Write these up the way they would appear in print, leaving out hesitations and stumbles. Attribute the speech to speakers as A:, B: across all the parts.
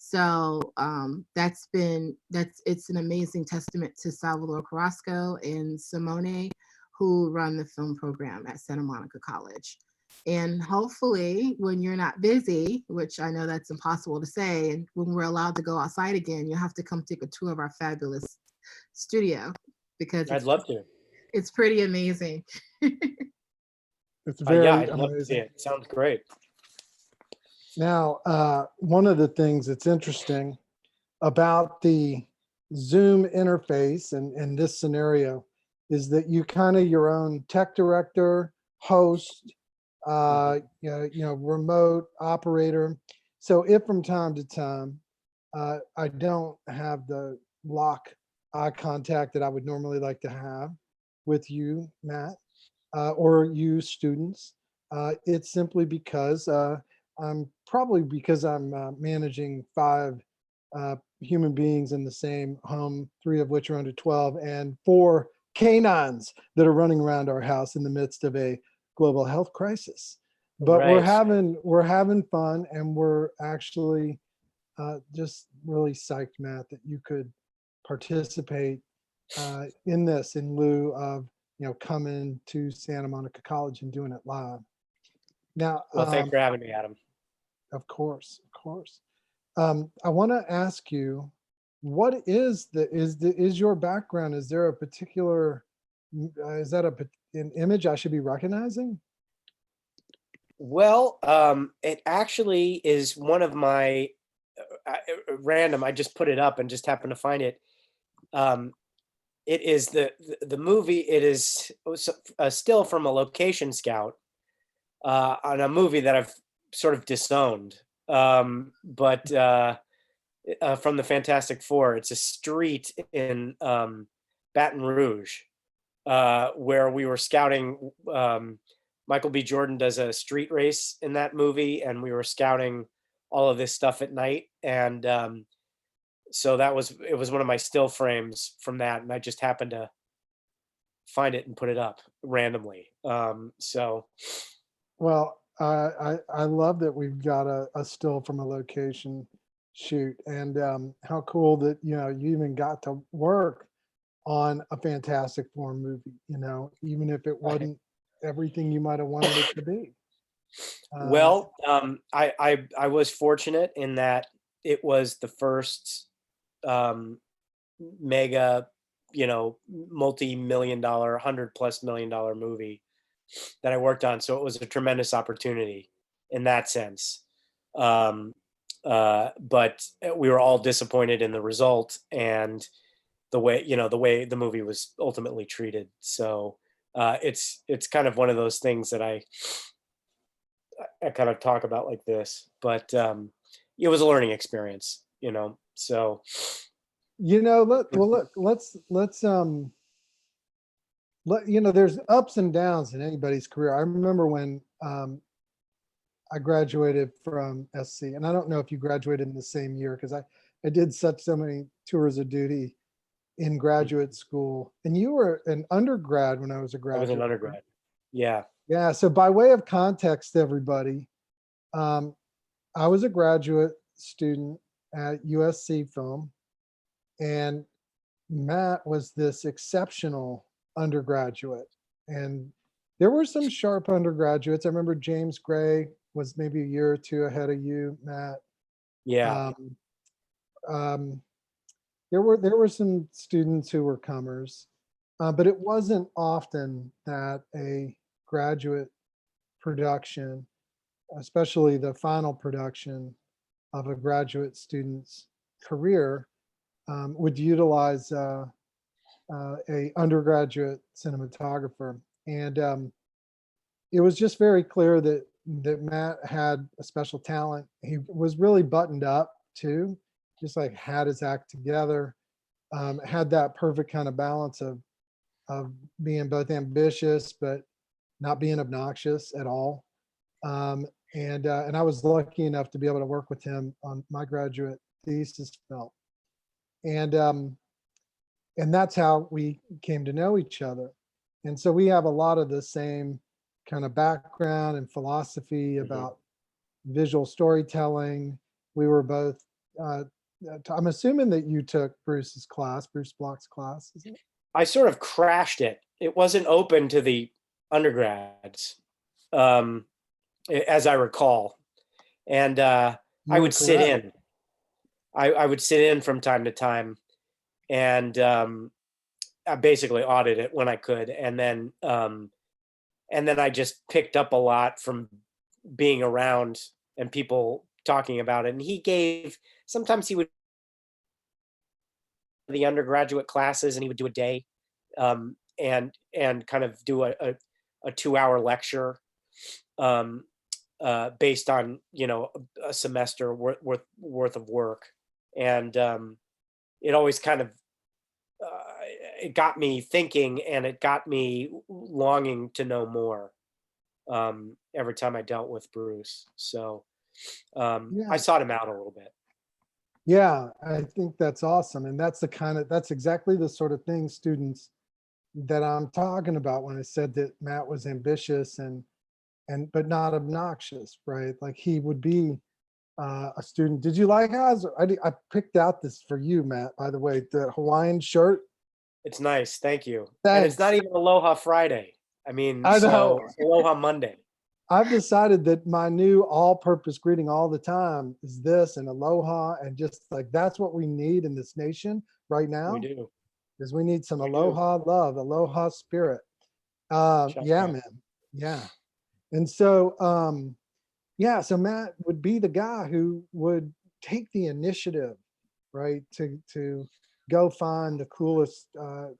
A: So it's an amazing testament to Salvador Carrasco and Simone, who run the film program at Santa Monica College. And hopefully when you're not busy, which I know that's impossible to say, and when we're allowed to go outside again, you'll have to come take a tour of our fabulous studio, because
B: I'd love to.
A: it's pretty amazing.
C: It's
B: Yeah,
C: very
B: I'd love to see
C: amazing.
B: it. Sounds great.
C: Now, one of the things that's interesting about the Zoom interface and in this scenario is that you kind of your own tech director, host, remote operator. So if from time to time I don't have the lock eye contact that I would normally like to have with you, Matt, or you students, it's simply because I'm managing 5 human beings in the same home, 3 of which are under 12, and 4 canines that are running around our house in the midst of a global health crisis. But
B: Right.
C: we're having fun, and we're actually just really psyched, Matt, that you could participate in this in lieu of coming to Santa Monica College and doing it live. Now,
B: Well, thanks for having me, Adam.
C: of course. I want to ask you, what is your background? Is there a particular, is that an image I should be recognizing?
B: Well, it actually is one of my random. I just put it up and just happened to find it. It is the movie. It is a still from a location scout on a movie that I've sort of disowned. But from the Fantastic Four, it's a street in Baton Rouge where we were scouting. Michael B. Jordan does a street race in that movie, and we were scouting all of this stuff at night. And so it was one of my still frames from that, and I just happened to find it and put it up randomly.
C: Well, I love that we've got a still from a location shoot, and how cool that you even got to work on a Fantastic Four movie. Even if it wasn't everything you might have wanted it to be.
B: Well, I was fortunate in that it was the first mega, multi-million-dollar, $100+ million movie that I worked on. So it was a tremendous opportunity in that sense. But we were all disappointed in the result and the way the movie was ultimately treated. So it's kind of one of those things that I kind of talk about like this, but it was a learning experience, so.
C: There's ups and downs in anybody's career. I remember when I graduated from SC, and I don't know if you graduated in the same year, because I did so many tours of duty in graduate school, and you were an undergrad when I was a graduate.
B: I was an undergrad. Yeah.
C: Yeah. So by way of context, everybody, I was a graduate student at USC Film, and Matt was this exceptional undergraduate. And there were some sharp undergraduates. I remember James Gray was maybe a year or 2 ahead of you, Matt.
B: Yeah.
C: There were some students who were comers, but it wasn't often that a graduate production, especially the final production of a graduate student's career, would utilize a undergraduate cinematographer. And it was just very clear that Matt had a special talent. He was really buttoned up too, just like had his act together, had that perfect kind of balance of being both ambitious but not being obnoxious at all. And I was lucky enough to be able to work with him on my graduate thesis film. And that's how we came to know each other. And so we have a lot of the same kind of background and philosophy about visual storytelling. We were both, I'm assuming that you took Bruce's class, Bruce Block's class, is it?
B: I sort of crashed it. It wasn't open to the undergrads, um, as I recall. And I
C: You were
B: would sit
C: correct.
B: in. I would sit in from time to time, and I basically audit it when I could, and then I just picked up a lot from being around and people talking about it. And he gave, sometimes he would the undergraduate classes, and he would do a day, and kind of do a 2 hour lecture, um, based on, you know, a semester worth of work. And it always kind of it got me thinking, and it got me longing to know more, every time I dealt with Bruce. So I
C: Yeah.
B: sought him out a little bit.
C: Yeah, I think that's awesome. And that's exactly the sort of thing students that I'm talking about when I said that Matt was ambitious but not obnoxious, right? Like he would be a student. Did you like how I picked out this for you, Matt, by the way, the Hawaiian shirt?
B: It's nice, thank you. And it's not
C: Thanks.
B: even Aloha Friday. I mean,
C: I
B: so
C: know.
B: it's Aloha Monday.
C: I've decided that my new all-purpose greeting all the time is this and aloha, and just like that's what we need in this nation right
B: We
C: now,
B: do.
C: is we need some
B: We do.
C: aloha love, aloha spirit. Yeah,
B: Chakra.
C: man. Yeah. And so yeah, so Matt would be the guy who would take the initiative, right, to go find the coolest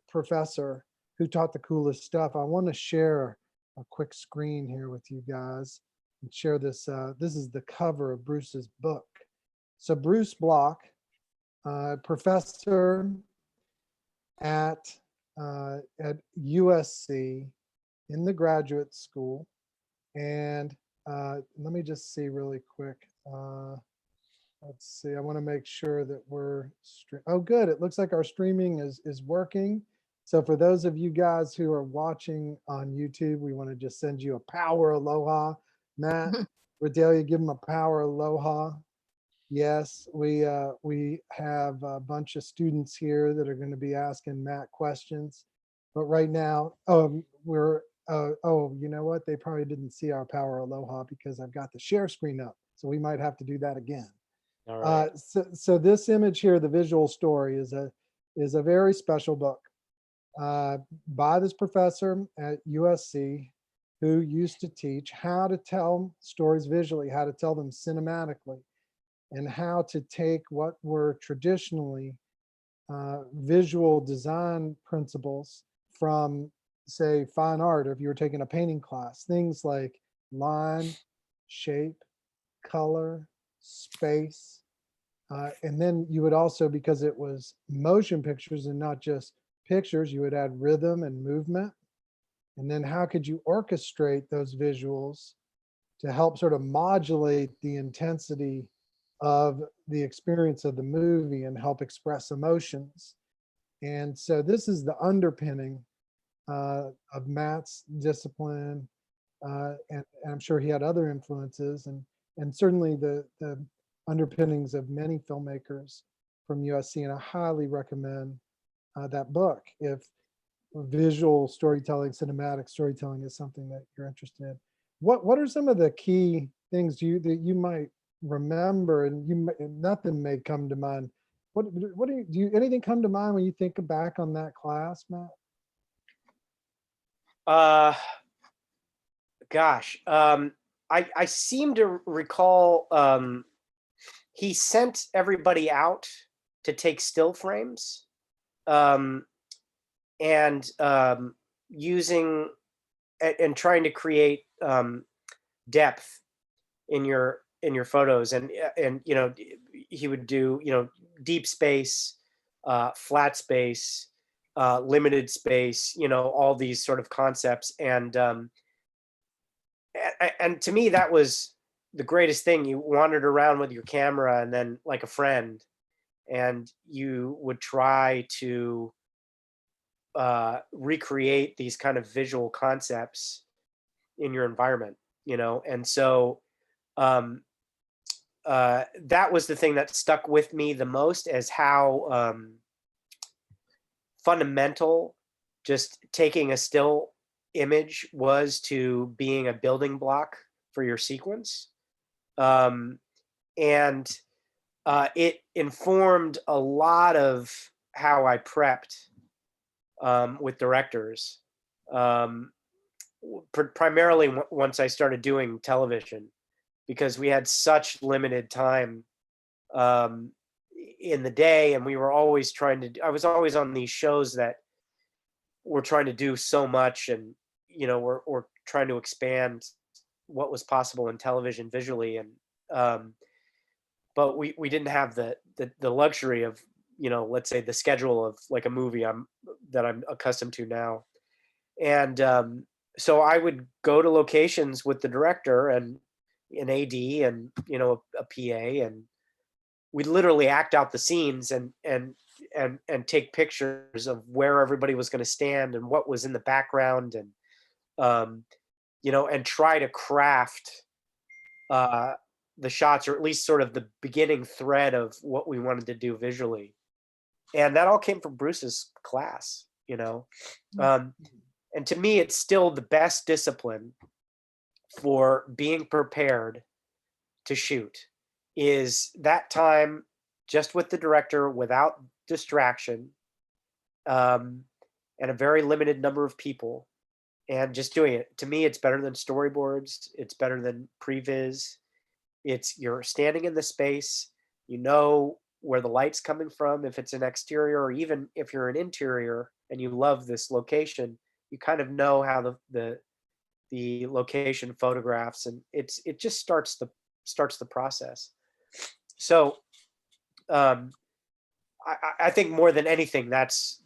C: professor who taught the coolest stuff. I want to share a quick screen here with you guys and share this. This is the cover of Bruce's book. So Bruce Block, professor at USC in the graduate school, and let me just see really quick. Let's see. I want to make sure that we're. Oh, good. It looks like our streaming is working. So for those of you guys who are watching on YouTube, we want to just send you a power aloha. Matt, Redelia, give them a power aloha. Yes, we have a bunch of students here that are going to be asking Matt questions. But right now, we're oh, you know what? They probably didn't see our power aloha because I've got the share screen up. So we might have to do that again.
B: All right.
C: So this image here, the visual story, is a very special book by this professor at USC who used to teach how to tell stories visually, how to tell them cinematically, and how to take what were traditionally visual design principles from, say, fine art, or if you were taking a painting class, things like line, shape, color, space. And then you would also, because it was motion pictures and not just pictures, you would add rhythm and movement. And then how could you orchestrate those visuals to help sort of modulate the intensity of the experience of the movie and help express emotions. And so this is the underpinning of Matt's discipline, and I'm sure he had other influences, and certainly the underpinnings of many filmmakers from USC. And I highly recommend that book if visual storytelling, cinematic storytelling is something that you're interested in. What are some of the key things that you might remember, and nothing may come to mind? What do you anything come to mind when you think back on that class, Matt?
B: Gosh, I seem to recall he sent everybody out to take still frames, um, and using and trying to create depth in your photos, and you know, he would do, you know, deep space, flat space, limited space, you know, all these sort of concepts. And to me, that was the greatest thing. You wandered around with your camera, and then, like a friend, and you would try to recreate these kind of visual concepts in your environment, you know. And so um, that was the thing that stuck with me the most, as how fundamental just taking a still image was to being a building block for your sequence. And it informed a lot of how I prepped with directors, primarily once I started doing television, because we had such limited time in the day, and we were always I was always on these shows that were trying to do so much, and we're trying to expand what was possible in television visually, and but we didn't have the luxury of, let's say, the schedule of like a movie that I'm accustomed to now. And so I would go to locations with the director and an AD and a PA, and we'd literally act out the scenes and take pictures of where everybody was going to stand and what was in the background, and and try to craft the shots, or at least sort of the beginning thread of what we wanted to do visually. And that all came from Bruce's class, and to me, it's still the best discipline for being prepared to shoot, is that time just with the director, without distraction, and a very limited number of people, and just doing it. To me, it's better than storyboards. It's better than previs. You're standing in the space, where the light's coming from, if it's an exterior, or even if you're an interior and you love this location, you kind of know how the location photographs, and it just starts the process. So I think more than anything, that's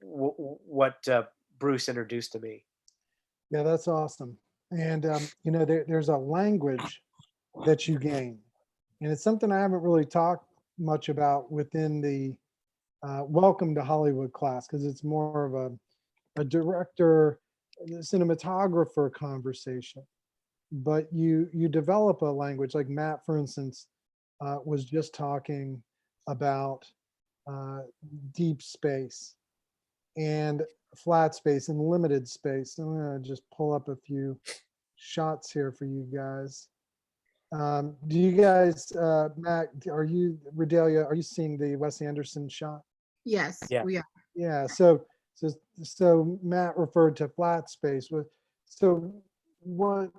B: what Bruce introduced to me.
C: Yeah, that's awesome. And there's a language that you gain, and it's something I haven't really talked much about within the Welcome to Hollywood class, because it's more of a director, cinematographer conversation. But you develop a language, like Matt, for instance, was just talking about deep space and flat space and limited space. I'm gonna just pull up a few shots here for you guys. Do you guys, Matt, Redelia, are you seeing the Wes Anderson shot?
A: Yes,
B: Yeah.
A: we are.
C: Yeah, so Matt referred to flat space. So what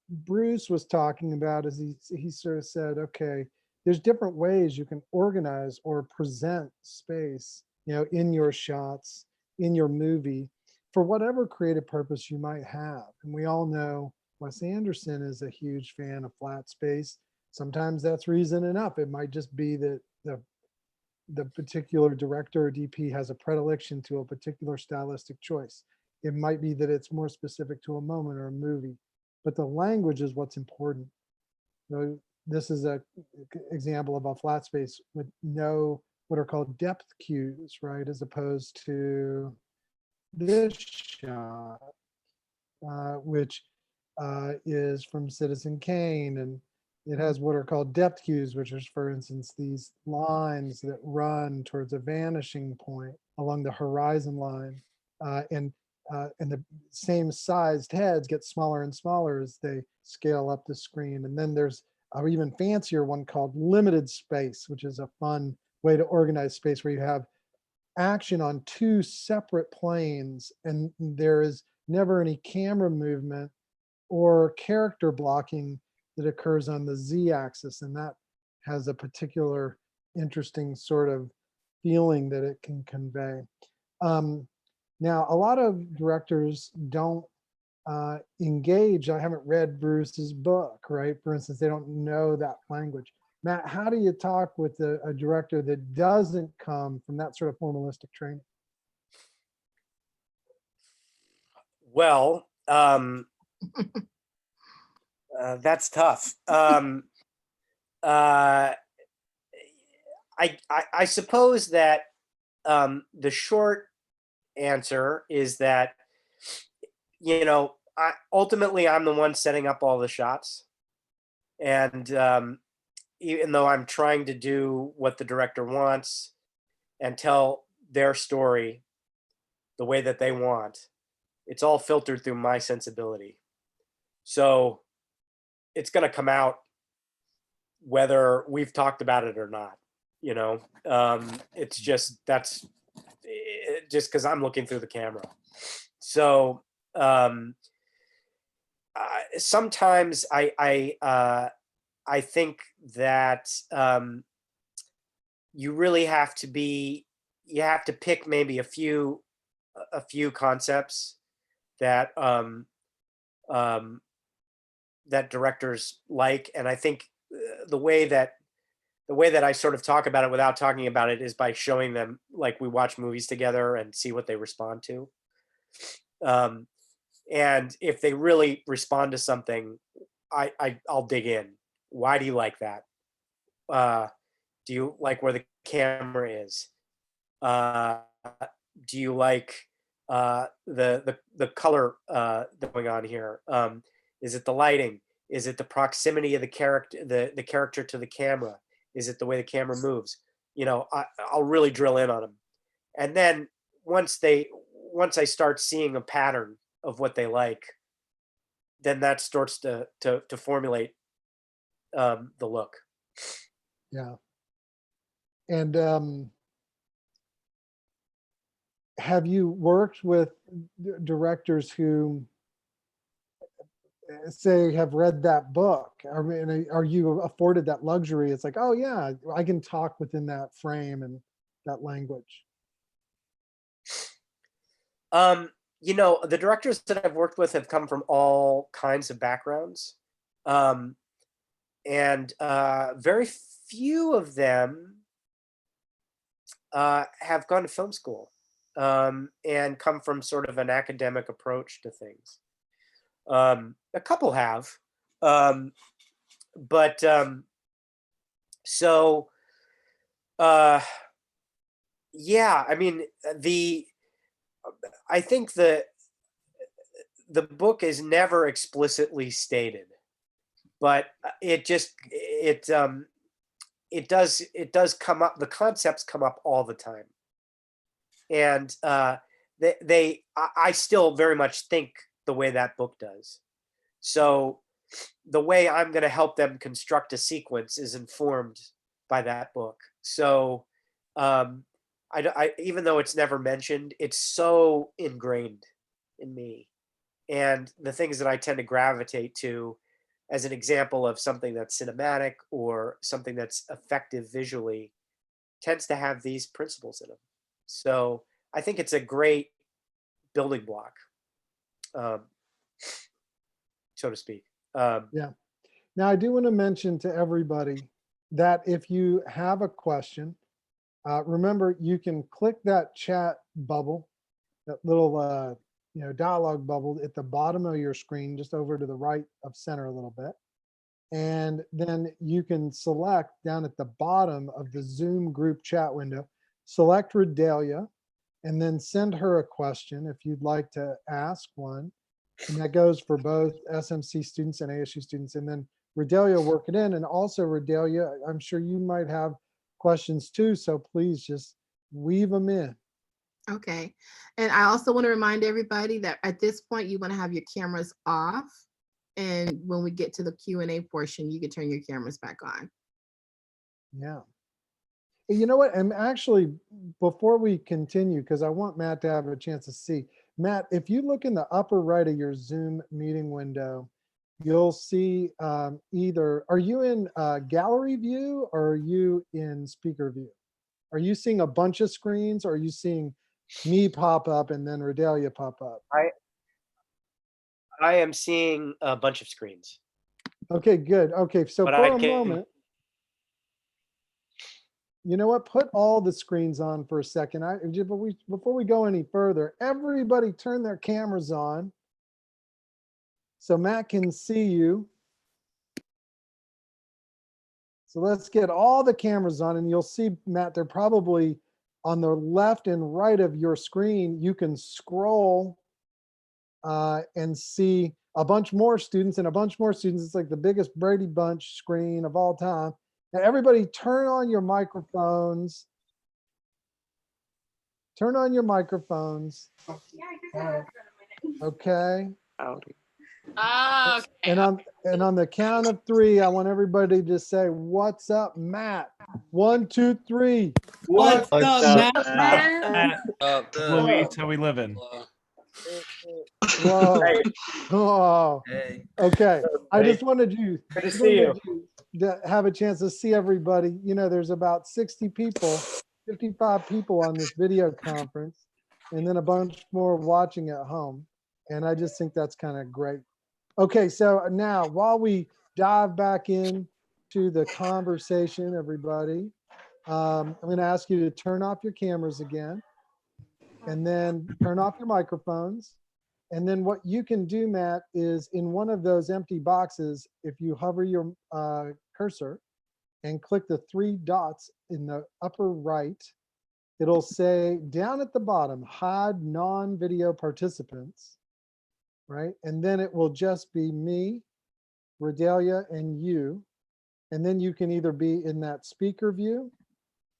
C: Bruce was talking about is he sort of said, okay, there's different ways you can organize or present space, in your shots, in your movie, for whatever creative purpose you might have. And we all know Wes Anderson is a huge fan of flat space. Sometimes that's reason enough. It might just be that the particular director or DP has a predilection to a particular stylistic choice. It might be that it's more specific to a moment or a movie, but the language is what's important. So this is an example of a flat space with no what are called depth cues, right? As opposed to this shot, which is from Citizen Kane, and it has what are called depth cues, which is, for instance, these lines that run towards a vanishing point along the horizon line, and the same sized heads get smaller and smaller as they scale up the screen. And then there's an even fancier one called limited space, which is a fun way to organize space, where you have action on two separate planes, and there is never any camera movement or character blocking that occurs on the z-axis, and that has a particular interesting sort of feeling that it can convey. Now, a lot of directors don't engage. I haven't read Bruce's book, right? For instance, they don't know that language. Matt, how do you talk with a director that doesn't come from that sort of formalistic training?
B: Well, that's tough. I suppose that the short answer is that, ultimately I'm the one setting up all the shots, and even though I'm trying to do what the director wants and tell their story the way that they want, it's all filtered through my sensibility. So it's going to come out whether we've talked about it or not. It's just just because I'm looking through the camera. So sometimes I think that you really have to pick maybe a few concepts that that directors like, and I think the way that I sort of talk about it without talking about it is by showing them, like, we watch movies together and see what they respond to. And if they really respond to something, I'll dig in. Why do you like that? Do you like where the camera is? Do you like the color going on here? Is it the lighting? Is it the proximity of the character to the camera? Is it the way the camera moves? I'll really drill in on them. And then once I start seeing a pattern of what they like, then that starts to formulate the look.
C: Yeah. And have you worked with directors who say have read that book? I mean, are you afforded that luxury? It's like, oh yeah, I can talk within that frame and that language.
B: The directors that I've worked with have come from all kinds of backgrounds. And very few of them have gone to film school and come from sort of an academic approach to things. A couple have, but so yeah, I mean, I think the book is never explicitly stated, but it does come up. The concepts come up all the time, and I still very much think the way that book does. So the way I'm going to help them construct a sequence is informed by that book. So even though it's never mentioned, it's so ingrained in me. And the things that I tend to gravitate to as an example of something that's cinematic or something that's effective visually tends to have these principles in them. So I think it's a great building block, so to speak.
C: Yeah. Now I do want to mention to everybody that if you have a question, remember you can click that chat bubble, that little dialogue bubble at the bottom of your screen, just over to the right of center a little bit. And then you can select down at the bottom of the Zoom group chat window, select Redelia, and then send her a question if you'd like to ask one. And that goes for both SMC students and ASU students. And then Redelia will work it in. And also Redelia, I'm sure you might have questions too. So please just weave them in.
A: Okay. And I also want to remind everybody that at this point, you want to have your cameras off. And when we get to the Q&A portion, you can turn your cameras back on.
C: Yeah. You know what? And actually, before we continue, because I want Matt to have a chance to see, Matt, if you look in the upper right of your Zoom meeting window, you'll see either, are you in gallery view or are you in speaker view? Are you seeing a bunch of screens or are you seeing me pop up and then Redelia pop up?
B: I am seeing a bunch of screens.
C: Okay, good. Okay, so
B: But
C: for a moment, you know what? Put all the screens on for a second. Before we go any further, everybody turn their cameras on so Matt can see you. So let's get all the cameras on, and you'll see, Matt, they're probably on the left and right of your screen. You can scroll and see a bunch more students and a bunch more students. It's like the biggest Brady Bunch screen of all time. Now, everybody turn on your microphones. Turn on your microphones. Okay.
D: Oh, okay.
C: And on the count of three, I want everybody to say, "What's up, Matt?" 1, 2, 3.
E: What's up,
D: Man.
E: Louise, how we living?
C: Whoa.
B: Hey,
C: Oh.
E: Hey.
C: Okay. I
B: Hey,
C: just wanted you
B: good to see you.
C: to have a chance to see everybody. You know, there's about 60 people, 55 people on this video conference, and then a bunch more watching at home. And I just think that's kind of great. Okay, so now while we dive back in to the conversation, everybody, I'm going to ask you to turn off your cameras again, and then turn off your microphones. And then what you can do, Matt, is in one of those empty boxes, if you hover your cursor and click the 3 dots in the upper right, it'll say down at the bottom, hide non-video participants, right? And then it will just be me, Redelia, and you. And then you can either be in that speaker view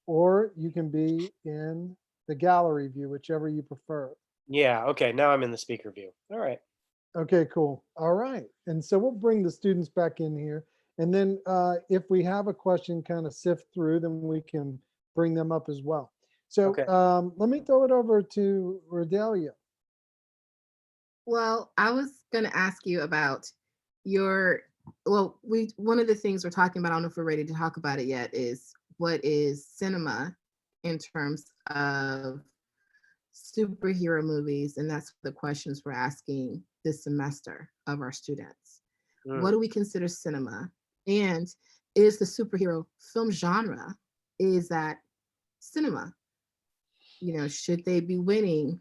C: or you can be in the gallery view, whichever you prefer.
B: Yeah, okay, now I'm in the speaker view. All right.
C: Okay, cool. All right. And so we'll bring the students back in here. And then if we have a question kind of sift through, then we can bring them up as well. So
B: Okay.
C: let me throw it over to Redelia.
A: Well, I was going to ask you about one of the things we're talking about, I don't know if we're ready to talk about it yet, is what is cinema in terms of superhero movies, and that's the questions we're asking this semester of our students. What do we consider cinema? And is the superhero film genre, is that cinema? You know, should they be winning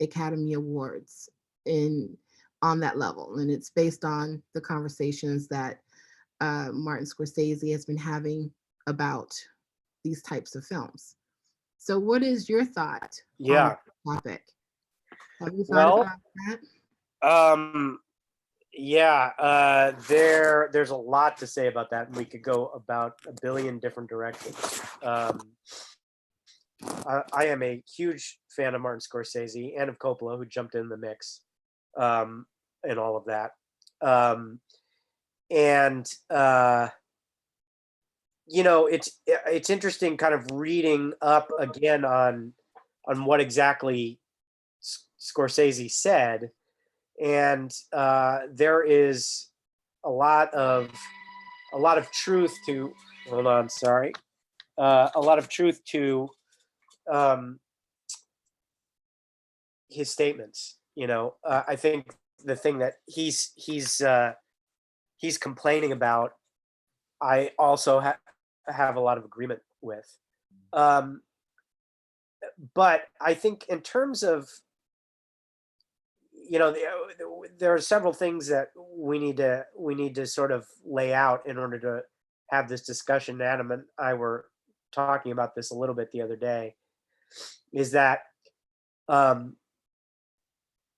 A: Academy Awards on that level? And it's based on the conversations that Martin Scorsese has been having about these types of films. So what is your thought
B: Yeah.
A: on the topic? Have you thought about that?
B: Yeah, there's a lot to say about that, and we could go about a billion different directions. I am a huge fan of Martin Scorsese and of Coppola, who jumped in the mix, and all of that. You know, it's interesting kind of reading up again on what exactly Scorsese said, and there is a lot of truth to. Hold on, sorry. A lot of truth to his statements. You know, I think the thing that he's complaining about, I also have a lot of agreement with. But I think in terms of, you know, there are several things that we need to sort of lay out in order to have this discussion. Adam and I were talking about this a little bit the other day, is that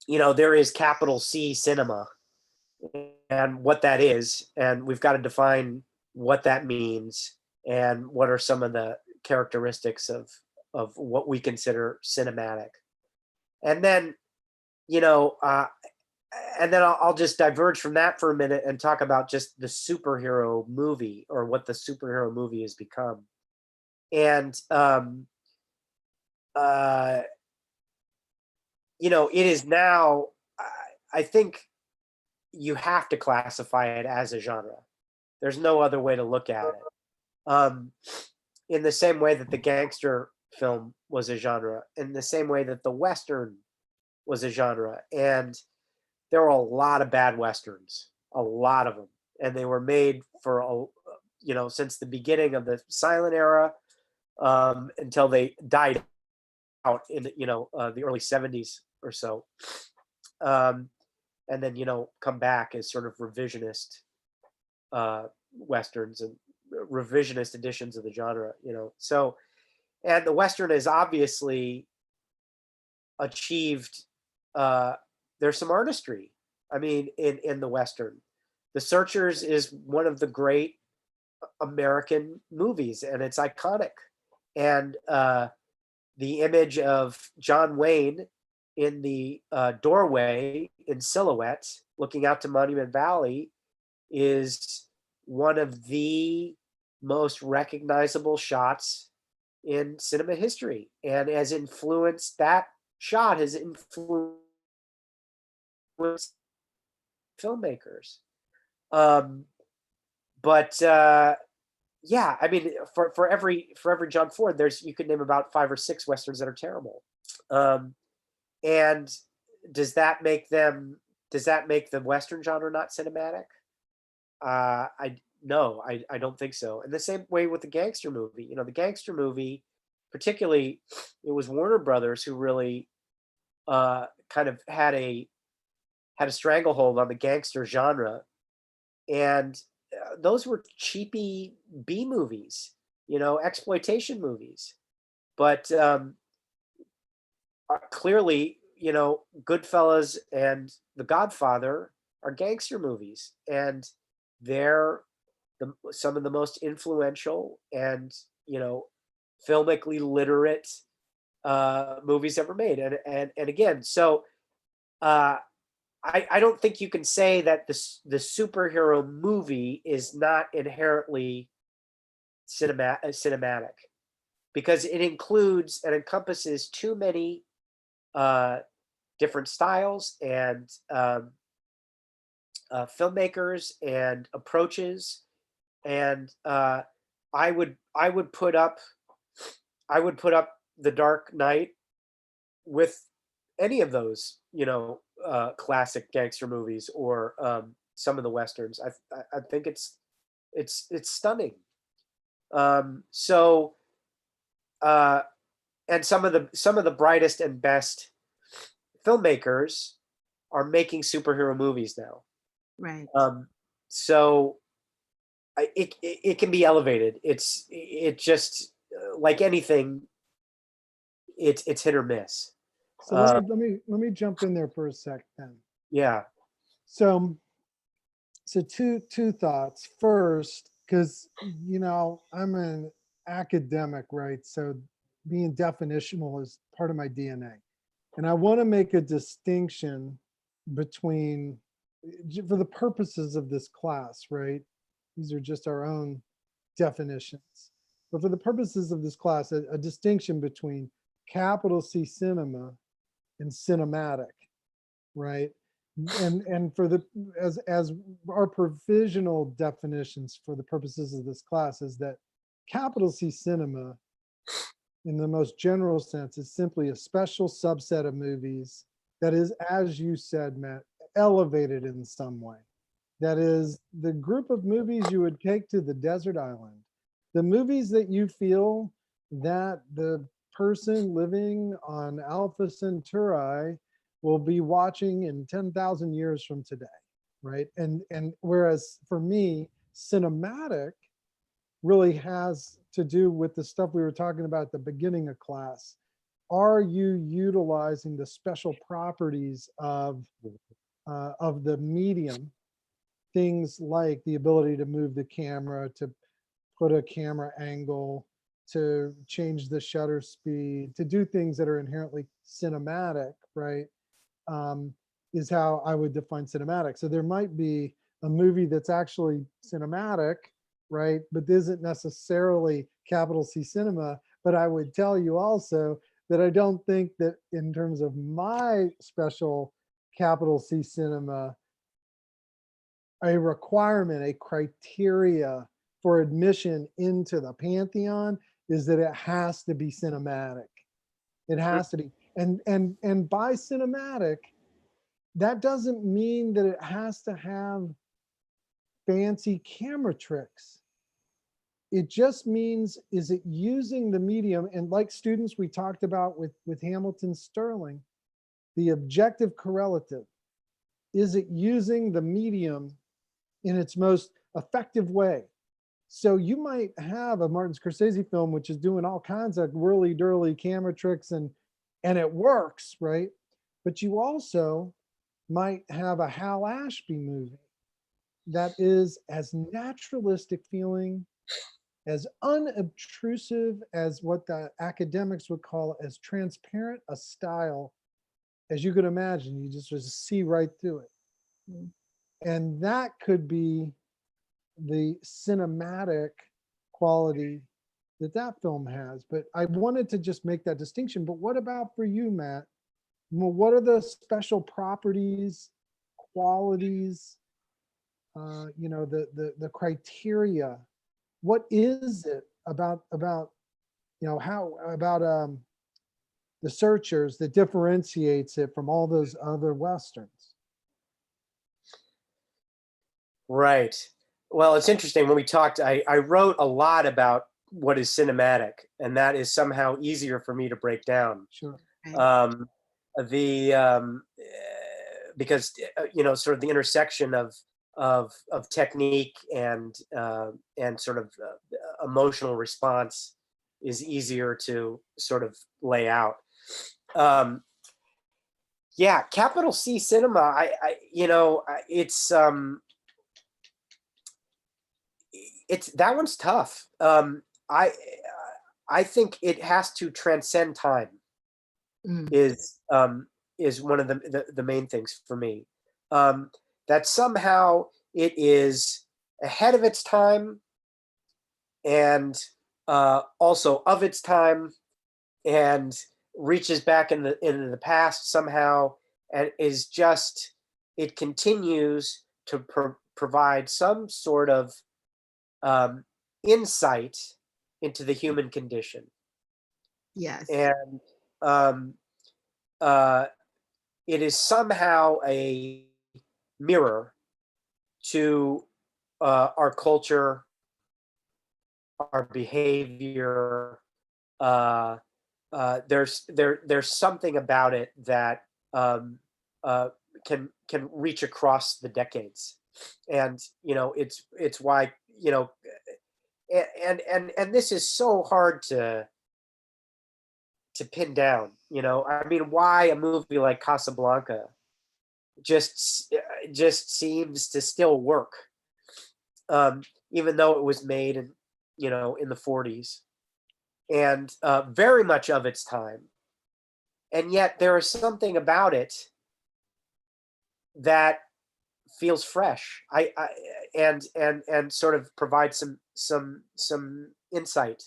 B: you know, there is capital C cinema and what that is, and we've got to define what that means and what are some of the characteristics of what we consider cinematic. And then, you know, and then I'll just diverge from that for a minute and talk about just the superhero movie, or what the superhero movie has become. And you know, it is now, I think you have to classify it as a genre. There's no other way to look at it. In the same way that the gangster film was a genre, in the same way that the Western was a genre. And there were a lot of bad Westerns, a lot of them. And they were made for, you know, since the beginning of the silent era until they died out in, you know, the early 70s or so. And then, you know, come back as sort of revisionist Westerns and revisionist editions of the genre, you know. So, and the Western has obviously achieved, there's some artistry. I mean, in the Western. The Searchers is one of the great American movies, and it's iconic. And the image of John Wayne in the doorway in silhouette looking out to Monument Valley is one of the most recognizable shots in cinema history, and has influenced that shot has influenced filmmakers. Um, but yeah, I mean, for every John Ford, you could name about 5 or 6 westerns that are terrible. And does that make the western genre not cinematic? I don't think so. And the same way with the gangster movie. The gangster movie, particularly, it was Warner Brothers who really kind of had a stranglehold on the gangster genre, and those were cheapy B movies, exploitation movies. But clearly, Goodfellas and The Godfather are gangster movies, and they're some of the most influential and filmically literate movies ever made. And again, so I don't think you can say that the superhero movie is not inherently cinematic, because it includes and encompasses too many different styles and filmmakers and approaches. And I would put up The Dark Knight with any of those, classic gangster movies, or some of the westerns. I think it's stunning. So and some of the brightest and best filmmakers are making superhero movies now.
A: Right.
B: So it can be elevated. It just like anything, it's hit or miss.
C: So let me jump in there for a sec then.
B: Yeah.
C: So two thoughts. First, because I'm an academic, right? So being definitional is part of my DNA. And I want to make a distinction between, for the purposes of this class, right? These are just our own definitions. But for the purposes of this class, a distinction between capital C cinema and cinematic, right? And for as our provisional definitions for the purposes of this class is that capital C cinema, in the most general sense, is simply a special subset of movies that is, as you said, Matt, elevated in some way. That is the group of movies you would take to the desert island, the movies that you feel that the person living on Alpha Centauri will be watching in 10,000 years from today, right? And whereas for me, cinematic really has to do with the stuff we were talking about at the beginning of class. Are you utilizing the special properties of the medium? Things like the ability to move the camera, to put a camera angle, to change the shutter speed, to do things that are inherently cinematic, right? Is how I would define cinematic. So there might be a movie that's actually cinematic, right? But isn't necessarily capital C cinema. But I would tell you also that I don't think that in terms of my special capital C cinema, a requirement, a criteria for admission into the Pantheon is that it has to be cinematic. It has to be. And by cinematic, that doesn't mean that it has to have fancy camera tricks. It just means, is it using the medium? And like students we talked about with Hamilton Sterling, the objective correlative, is it using the medium in its most effective way? So you might have a Martin Scorsese film, which is doing all kinds of whirly-dirly camera tricks and it works, right? But you also might have a Hal Ashby movie that is as naturalistic feeling as unobtrusive as what the academics would call as transparent a style as you could imagine. You just see right through it.
A: Mm.
C: And that could be the cinematic quality that that film has. But I wanted to just make that distinction. But what about for you, Matt? Well, what are the special properties, qualities, the criteria? What is it about how about the Searchers that differentiates it from all those other westerns?
B: Right. Well, it's interesting. When we talked, I wrote a lot about what is cinematic, and that is somehow easier for me to break down.
C: Sure.
A: Right.
B: Because sort of the intersection of technique and sort of emotional response is easier to sort of lay out. Yeah, capital C cinema. It's that one's tough. I think it has to transcend time.
A: Mm.
B: Is one of the main things for me. That somehow it is ahead of its time, and also of its time, and reaches back into the past somehow, and is just, it continues to provide some sort of insight into the human condition.
A: Yes.
B: And it is somehow a mirror to our culture, our behavior. There's something about it that can reach across the decades, and it's why and this is so hard to pin down. I mean, why a movie like Casablanca just seems to still work, even though it was made in the 40s, and very much of its time, and yet there is something about it that feels fresh. And sort of provides some insight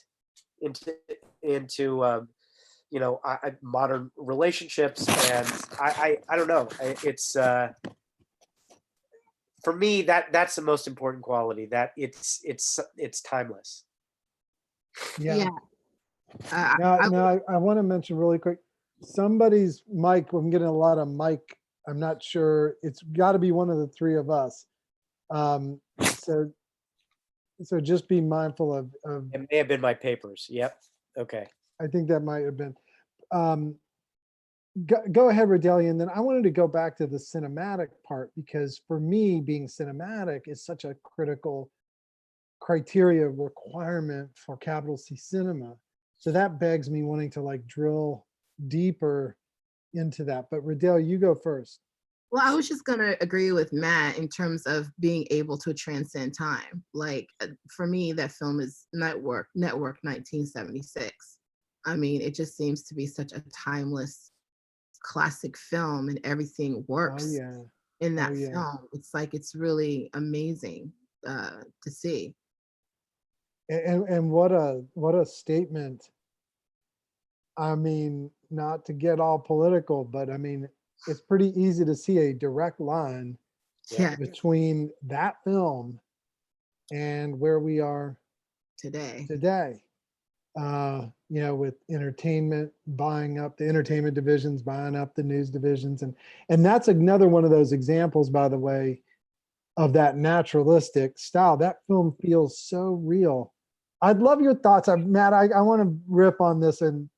B: into modern relationships, and I don't know. It's for me that's the most important quality, that it's timeless.
C: Yeah.
A: I
C: Now, I want to mention really quick, somebody's mic, I'm getting a lot of mic. I'm not sure. It's got to be one of the three of us. So just be mindful of,
B: It may have been my papers. Yep. Okay.
C: I think that might have been. Go ahead, Rodelia, and then I wanted to go back to the cinematic part, because for me, being cinematic is such a critical criteria requirement for capital C cinema. So that begs me wanting to like drill deeper into that. But Rodelia, you go first.
A: Well, I was just going to agree with Matt in terms of being able to transcend time. Like, for me, that film is Network 1976. I mean, it just seems to be such a timeless classic film, and everything works in that film. It's like, it's really amazing to see.
C: And what a statement. I mean, not to get all political, but I mean, it's pretty easy to see a direct line between that film and where we are
A: today.
C: With entertainment buying up the entertainment divisions, buying up the news divisions, and that's another one of those examples, by the way, of that naturalistic style. That film feels so real. I'd love your thoughts. Matt, I want to riff on this and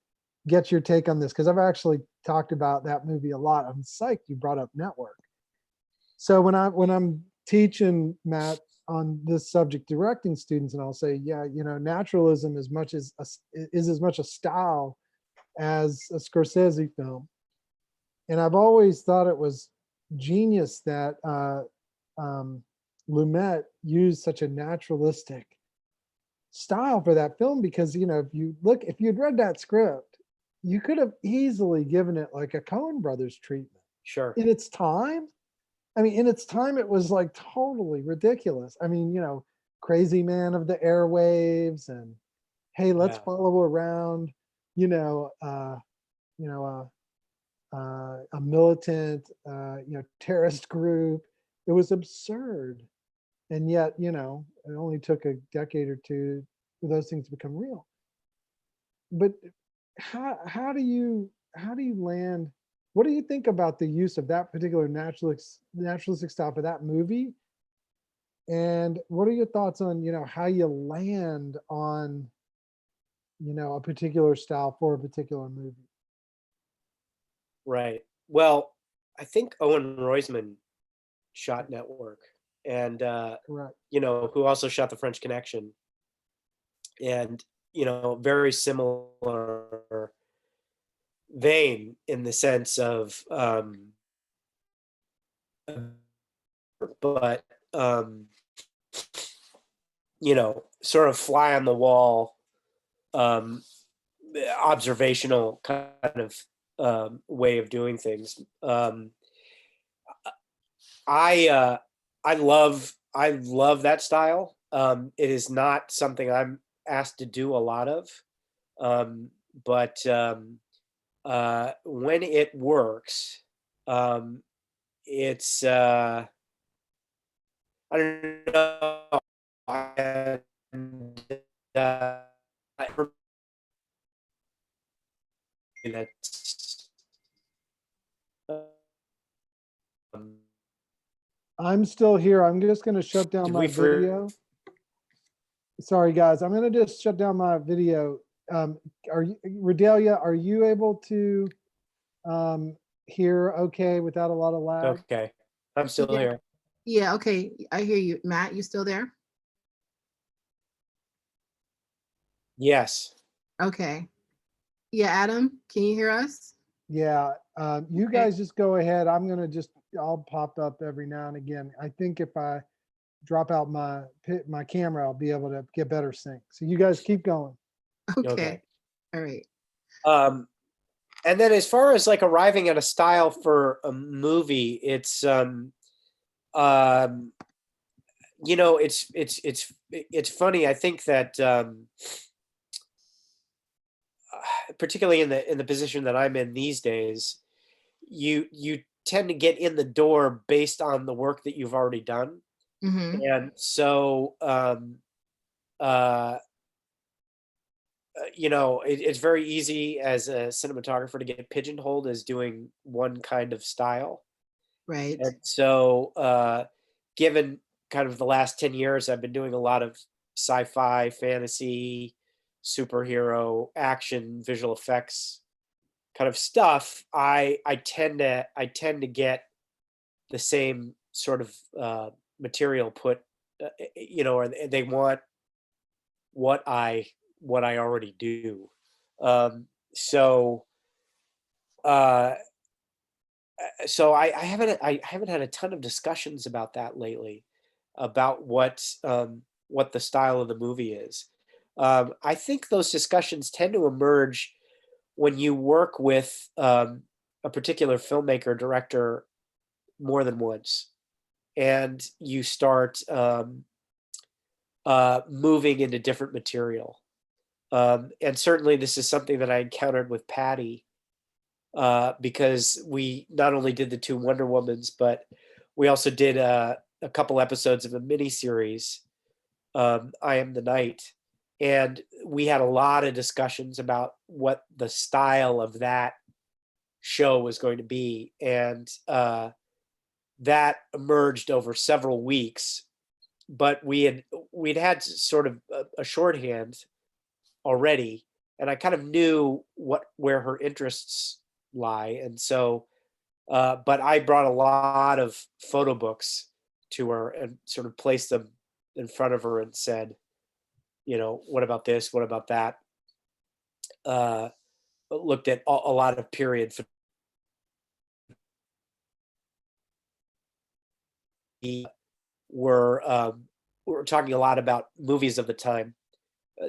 C: get your take on this, because I've actually talked about that movie a lot. I'm psyched you brought up Network. So when I'm teaching, Matt, on this subject, directing students, and I'll say, naturalism is as much a style as a Scorsese film. And I've always thought it was genius that Lumet used such a naturalistic style for that film, because if you'd read that script, you could have easily given it like a Coen Brothers treatment.
B: Sure.
C: In its time, it was like totally ridiculous. Crazy man of the airwaves, and hey, let's
B: Yeah.
C: follow around, you know, uh, you know, a militant, terrorist group. It was absurd. And yet, it only took a decade or two for those things to become real. But how do you land? What do you think about the use of that particular naturalistic style for that movie? And what are your thoughts on, how you land on, a particular style for a particular movie?
B: Right. Well, I think Owen Roizman shot Network, and
C: Correct.
B: who also shot The French Connection, and very similar vein in the sense of but sort of fly on the wall, um observational kind of way of doing things. I love that style. It is not something I'm asked to do a lot of, but when it works, it's I don't know. And, uh, for me, that's um,
C: I'm still here. I'm just going to shut down
B: did
C: my
B: we for
C: video. Sorry, guys. I'm going to just shut down my video. Redelia, are you able to hear okay without a lot of lag?
B: okay? I'm still
A: Yeah.
B: here.
A: Yeah, okay. I hear you. Matt, you still there?
B: Yes.
A: Okay. Yeah, Adam, can you hear us?
C: Yeah. You
A: Okay.
C: guys just go ahead. I'll pop up every now and again. I think if I drop out my camera, I'll be able to get better sync. So you guys keep going.
A: Okay.
B: Okay.
A: All right.
B: And then as far as like arriving at a style for a movie, it's it's funny. I think that particularly in the position that I'm in these days, you tend to get in the door based on the work that you've already done.
A: Mm-hmm.
B: And so uh it's very easy as a cinematographer to get pigeonholed as doing one kind of style.
A: Right.
B: And so given kind of the last 10 years, I've been doing a lot of sci-fi, fantasy, superhero, action, visual effects kind of stuff. I tend to get the same sort of material put, or they want what I already do. So uh, I haven't had a ton of discussions about that lately, about what the style of the movie is. I think those discussions tend to emerge when you work with a particular filmmaker director more than once, and you start moving into different material. And certainly, this is something that I encountered with Patty, because we not only did the two Wonder Womans, but we also did a couple episodes of a mini series, I Am the Night. And we had a lot of discussions about what the style of that show was going to be. And that emerged over several weeks. But we'd had sort of a shorthand already, and I kind of knew where her interests lie. And so but I brought a lot of photo books to her and sort of placed them in front of her and said, what about this? What about that? Looked at a lot of period photography. We're talking a lot about movies of the time,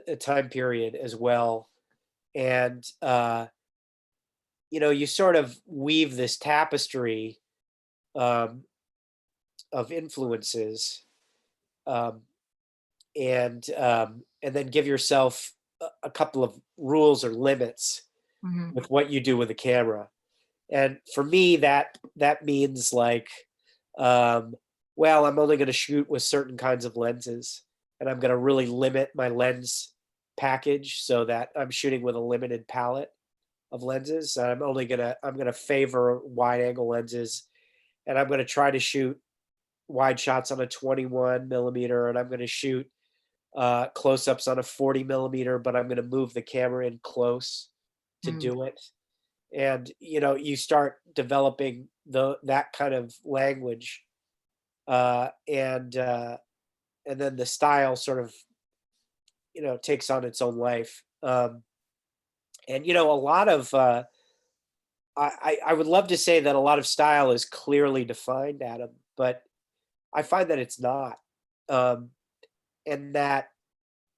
B: a time period as well. And, you sort of weave this tapestry um, of influences, um, and then give yourself a couple of rules or limits
A: Mhm.
B: with what you do with the camera. And for me, that means like, um, well, I'm only going to shoot with certain kinds of lenses, and I'm going to really limit my lens package so that I'm shooting with a limited palette of lenses. And I'm gonna favor wide angle lenses, and I'm gonna try to shoot wide shots on a 21 millimeter, and I'm going to shoot close-ups on a 40 millimeter, but I'm going to move the camera in close to
A: Mm.
B: do it. And you start developing that kind of language, and then the style sort of takes on its own life. And a lot of I would love to say that a lot of style is clearly defined, Adam, but I find that it's not. Um, and that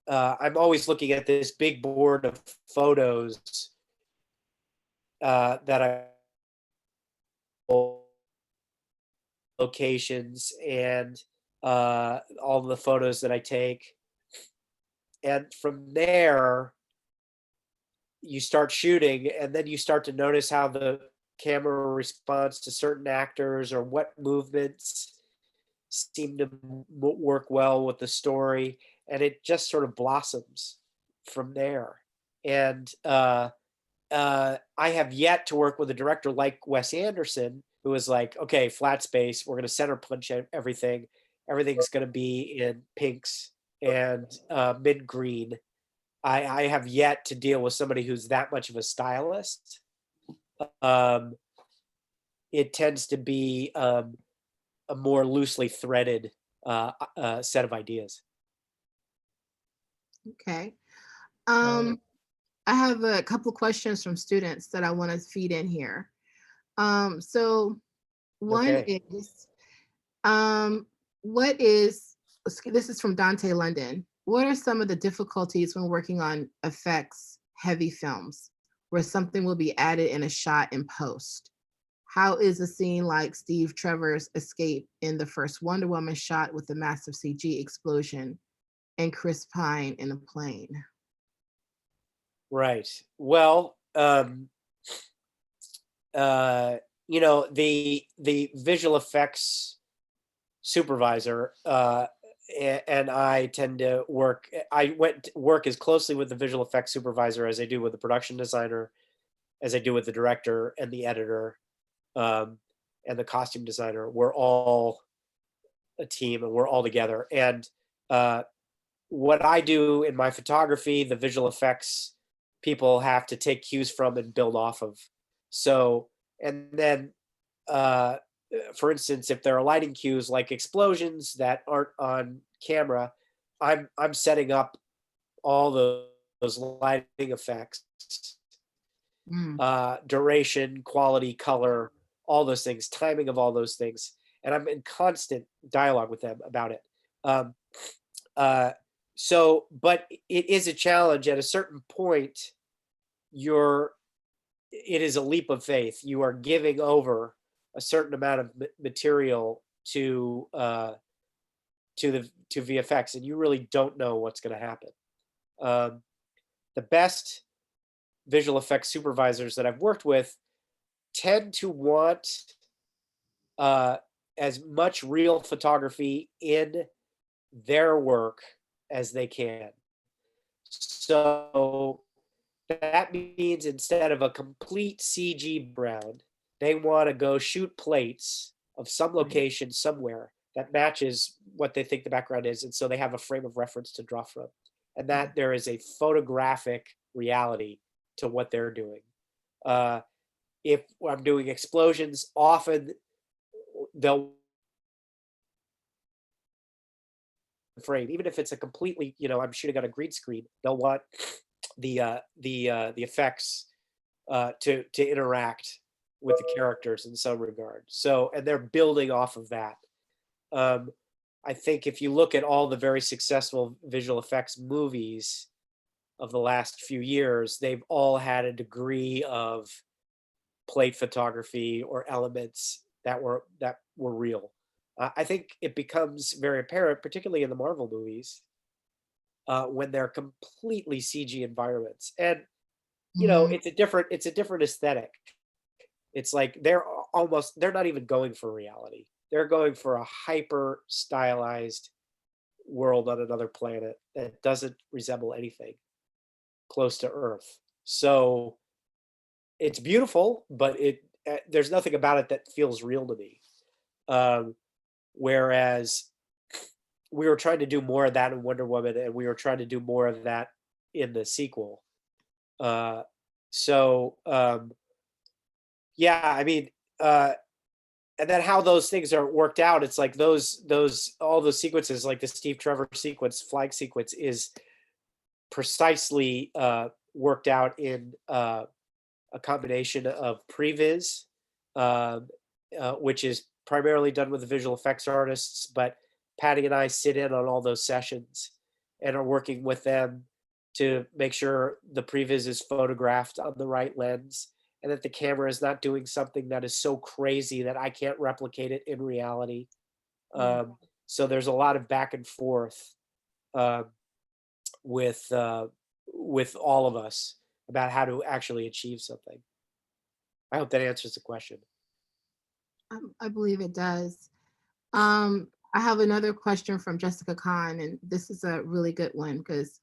B: I'm always looking at this big board of photos that I locations and all the photos that I take. And from there, you start shooting, and then you start to notice how the camera responds to certain actors or what movements seem to work well with the story, and it just sort of blossoms from there. And I have yet to work with a director like Wes Anderson, who is like, okay, flat space, we're going to center punch everything. Everything's going to be in pinks and mid green. I have yet to deal with somebody who's that much of a stylist. Um, it tends to be a more loosely threaded set of ideas.
A: Okay. Um, I have a couple questions from students that I want to feed in here. So one
B: Okay.
A: is, um, what is, this is from Dante London. What are some of the difficulties when working on effects heavy films where something will be added in a shot in post? How is a scene like Steve Trevor's escape in the first Wonder Woman shot with the massive CG explosion and Chris Pine in a plane?
B: Right. Well, the visual effects supervisor and I tend to work. I went to work as closely with the visual effects supervisor as I do with the production designer, as I do with the director and the editor, um, and the costume designer. We're all a team, and we're all together. And uh, what I do in my photography, the visual effects people have to take cues from and build off of. So, and then, uh, for instance, if there are lighting cues like explosions that aren't on camera, I'm setting up all those lighting effects,
A: Mm.
B: duration, quality, color, all those things, timing of all those things, and I'm in constant dialogue with them about it. Um, uh, but it is a challenge at a certain point. You're It is a leap of faith. You are giving over a certain amount of material to VFX, and you really don't know what's going to happen. Um, the best visual effects supervisors that I've worked with tend to want uh, as much real photography in their work as they can. So that means instead of a complete CG background, they want to go shoot plates of some location somewhere that matches what they think the background is. And so they have a frame of reference to draw from. And that there is a photographic reality to what they're doing. If I'm doing explosions, often they'll frame, even if it's a completely, I'm shooting on a green screen, they'll want the effects to interact with the characters in some regard. So, and they're building off of that. I think if you look at all the very successful visual effects movies, of the last few years, they've all had a degree of plate photography or elements that were real. I think it becomes very apparent, particularly in the Marvel movies, when they're completely CG environments, and
A: Mhm.
B: it's a different aesthetic. It's like they're not even going for reality. They're going for a hyper stylized world on another planet that doesn't resemble anything close to Earth. So it's beautiful, but there's nothing about it that feels real to me. Um, Whereas we were trying to do more of that in Wonder Woman, and we were trying to do more of that in the sequel. Uh, so yeah, I mean, and then how those things are worked out, it's like those all those sequences, like the Steve Trevor sequence, flag sequence, is precisely worked out in a combination of previs, um, which is primarily done with the visual effects artists, but Patty and I sit in on all those sessions and are working with them to make sure the previs is photographed on the right lens and that the camera is not doing something that is so crazy that I can't replicate it in reality. So there's a lot of back and forth uh, with uh, with all of us about how to actually achieve something. I hope that answers the question.
A: I believe it does. I have another question from Jessica Kahn, and this is a really good one because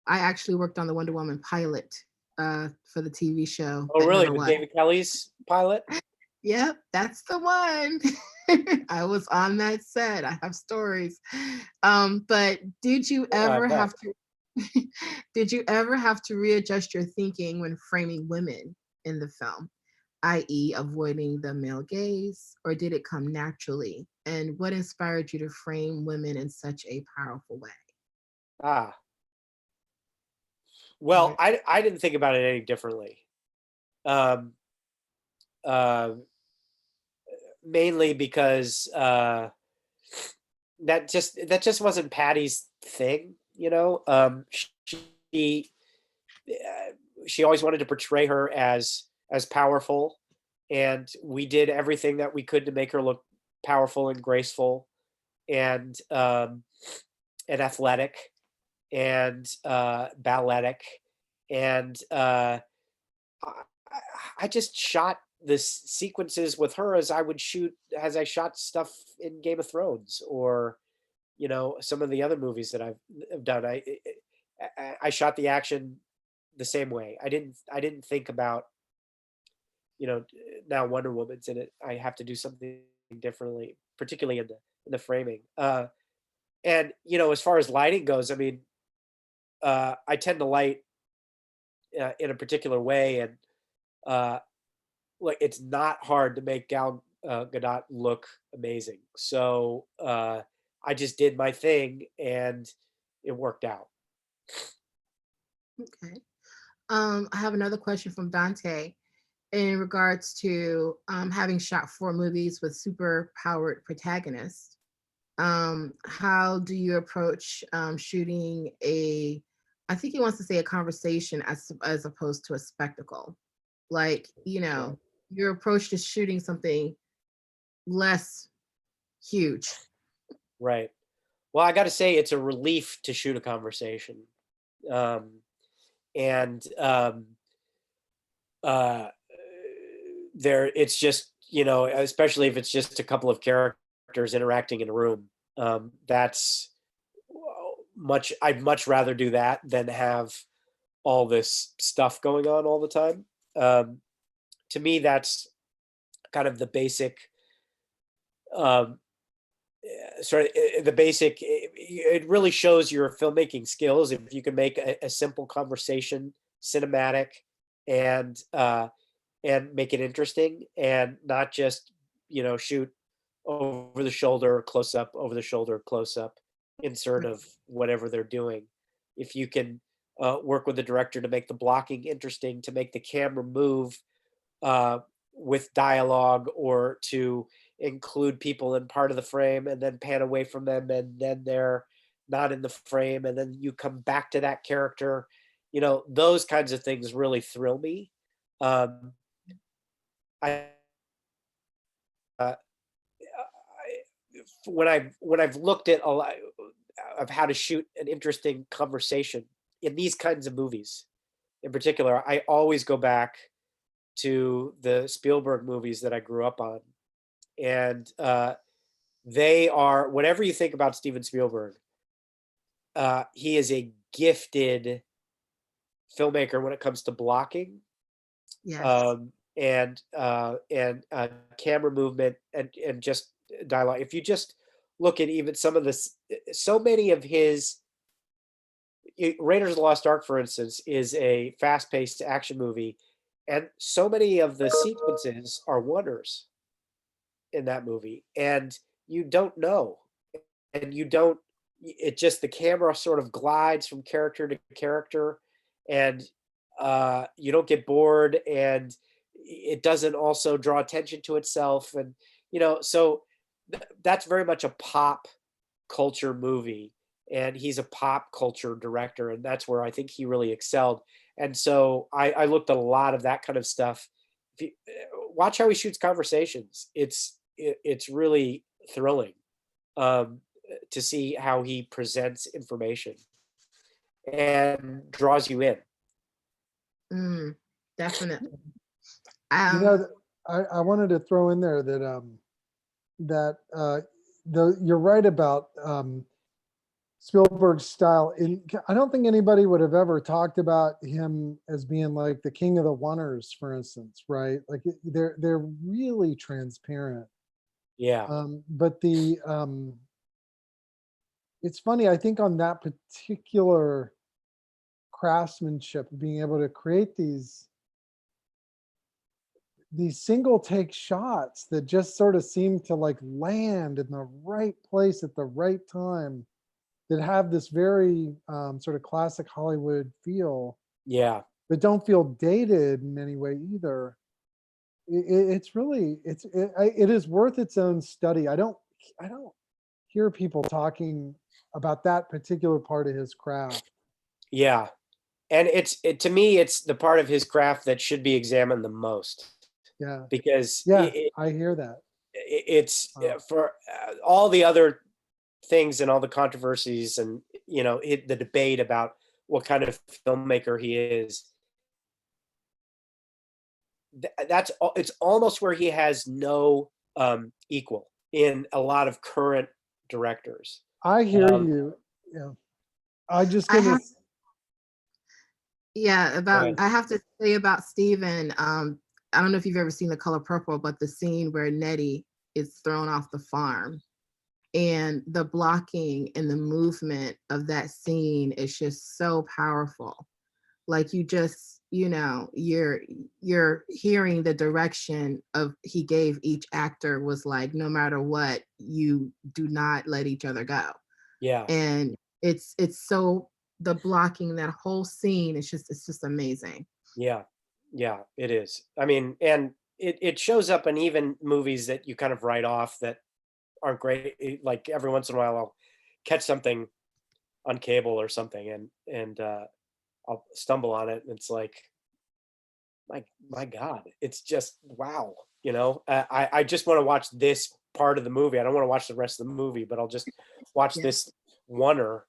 A: I actually worked on the Wonder Woman pilot for the TV show
B: Oh,
A: that
B: really?
A: never
B: With
A: was.
B: David Kelly's pilot?
A: Yep, that's the one. I was on that set. I have stories. But did you
B: Yeah, I
A: ever
B: bet.
A: have to did you ever have to readjust your thinking when framing women in the film, i.e., avoiding the male gaze, or did it come naturally? And what inspired you to frame women in such a powerful way?
B: Ah, well,
C: Right.
B: I didn't think about it any differently. Um, uh, Mainly because that just wasn't Patty's thing, you know. She she always wanted to portray her as powerful, and we did everything that we could to make her look powerful and graceful and athletic and balletic, and I, I just shot the sequences with her as I shot stuff in Game of Thrones or some of the other movies that I've done. I shot the action the same way. I didn't think about now Wonder Woman's in it. I have to do something differently, particularly in the framing. And as far as lighting goes, I mean, I tend to light in a particular way, and uh, like it's not hard to make Gal Gadot look amazing. So I just did my thing, and it worked out.
A: Okay. I have another question from Dante in regards to having shot 4 movies with super powered protagonists. How do you approach shooting I think he wants to say a conversation as opposed to a spectacle? Like,
B: Right.
A: your approach to shooting something less huge.
B: Right. Well, I got to say, it's a relief to shoot a conversation, um, and uh, there it's just especially if it's just a couple of characters interacting in a room. That's I'd much rather do that than have all this stuff going on all the time. Um, to me, that's kind of the basic, um, the basic. It really shows your filmmaking skills if you can make a simple conversation cinematic and and make it interesting and not just shoot over the shoulder, close up, over the shoulder, close up, insert of whatever they're doing. If you can work with the director to make the blocking interesting, to make the camera move uh, with dialogue, or to include people in part of the frame and then pan away from them and then they're not in the frame and then you come back to that character those kinds of things really thrill me. Um, I, uh, when I've looked at a lot of how to shoot an interesting conversation in these kinds of movies, in particular, I always go back to the Spielberg movies that I grew up on, and they are, whatever you think about Steven Spielberg, he is a gifted filmmaker when it comes to blocking,
A: Yes.
B: and camera movement and just dialogue. If you just look at even some of this, so many of his Raiders of the Lost Ark, for instance, is a fast-paced action movie, and so many of the sequences are wonders in that movie, and you don't know, and you don't. It just the camera sort of glides from character to character, and you don't get bored, and it doesn't also draw attention to itself, and so that's very much a pop culture movie, and he's a pop culture director, and that's where I think he really excelled. And so I looked at a lot of that kind of stuff. If you watch how he shoots conversations, it's really thrilling, um, to see how he presents information and draws you in.
A: Definitely.
C: You know, I wanted to throw in there that you're right about Spielberg's style. I don't think anybody would have ever talked about him as being like the king of the oneers, for instance, right? Like they're really transparent.
B: Yeah.
C: But it's funny, I think on that particular craftsmanship, being able to create these single take shots that just sort of seem to like land in the right place at the right time, that have this very sort of classic Hollywood feel,
B: Yeah.
C: but don't feel dated in any way either. It's really, it is worth its own study. I don't hear people talking about that particular part of his craft.
B: Yeah. And to me, it's the part of his craft that should be examined the most,
C: Yeah.
B: because
C: Yeah, I hear that.
B: it's
C: Wow.
B: for all the other things and all the controversies, and the debate about what kind of filmmaker he is. It's almost where he has no equal in a lot of current directors.
C: I hear you. Yeah. I just
A: I
C: gonna
A: have, yeah,
B: Go ahead.
A: I have to say about Steven, I don't know if you've ever seen The Color Purple, but the scene where Nettie is thrown off the farm, and the blocking and the movement of that scene is just so powerful. Like you just, you're hearing the direction of he gave each actor, was like, no matter what, you do not let each other go.
B: Yeah.
A: And it's so, the blocking, that whole scene, it's just amazing.
B: Yeah. Yeah, it is. I mean, and it shows up in even movies that you kind of write off that aren't great. Like every once in a while, I'll catch something on cable or something, and I'll stumble on it, and it's like, my God, it's just wow. I just want to watch this part of the movie. I don't want to watch the rest of the movie, but I'll just watch
A: Yeah.
B: this oneer.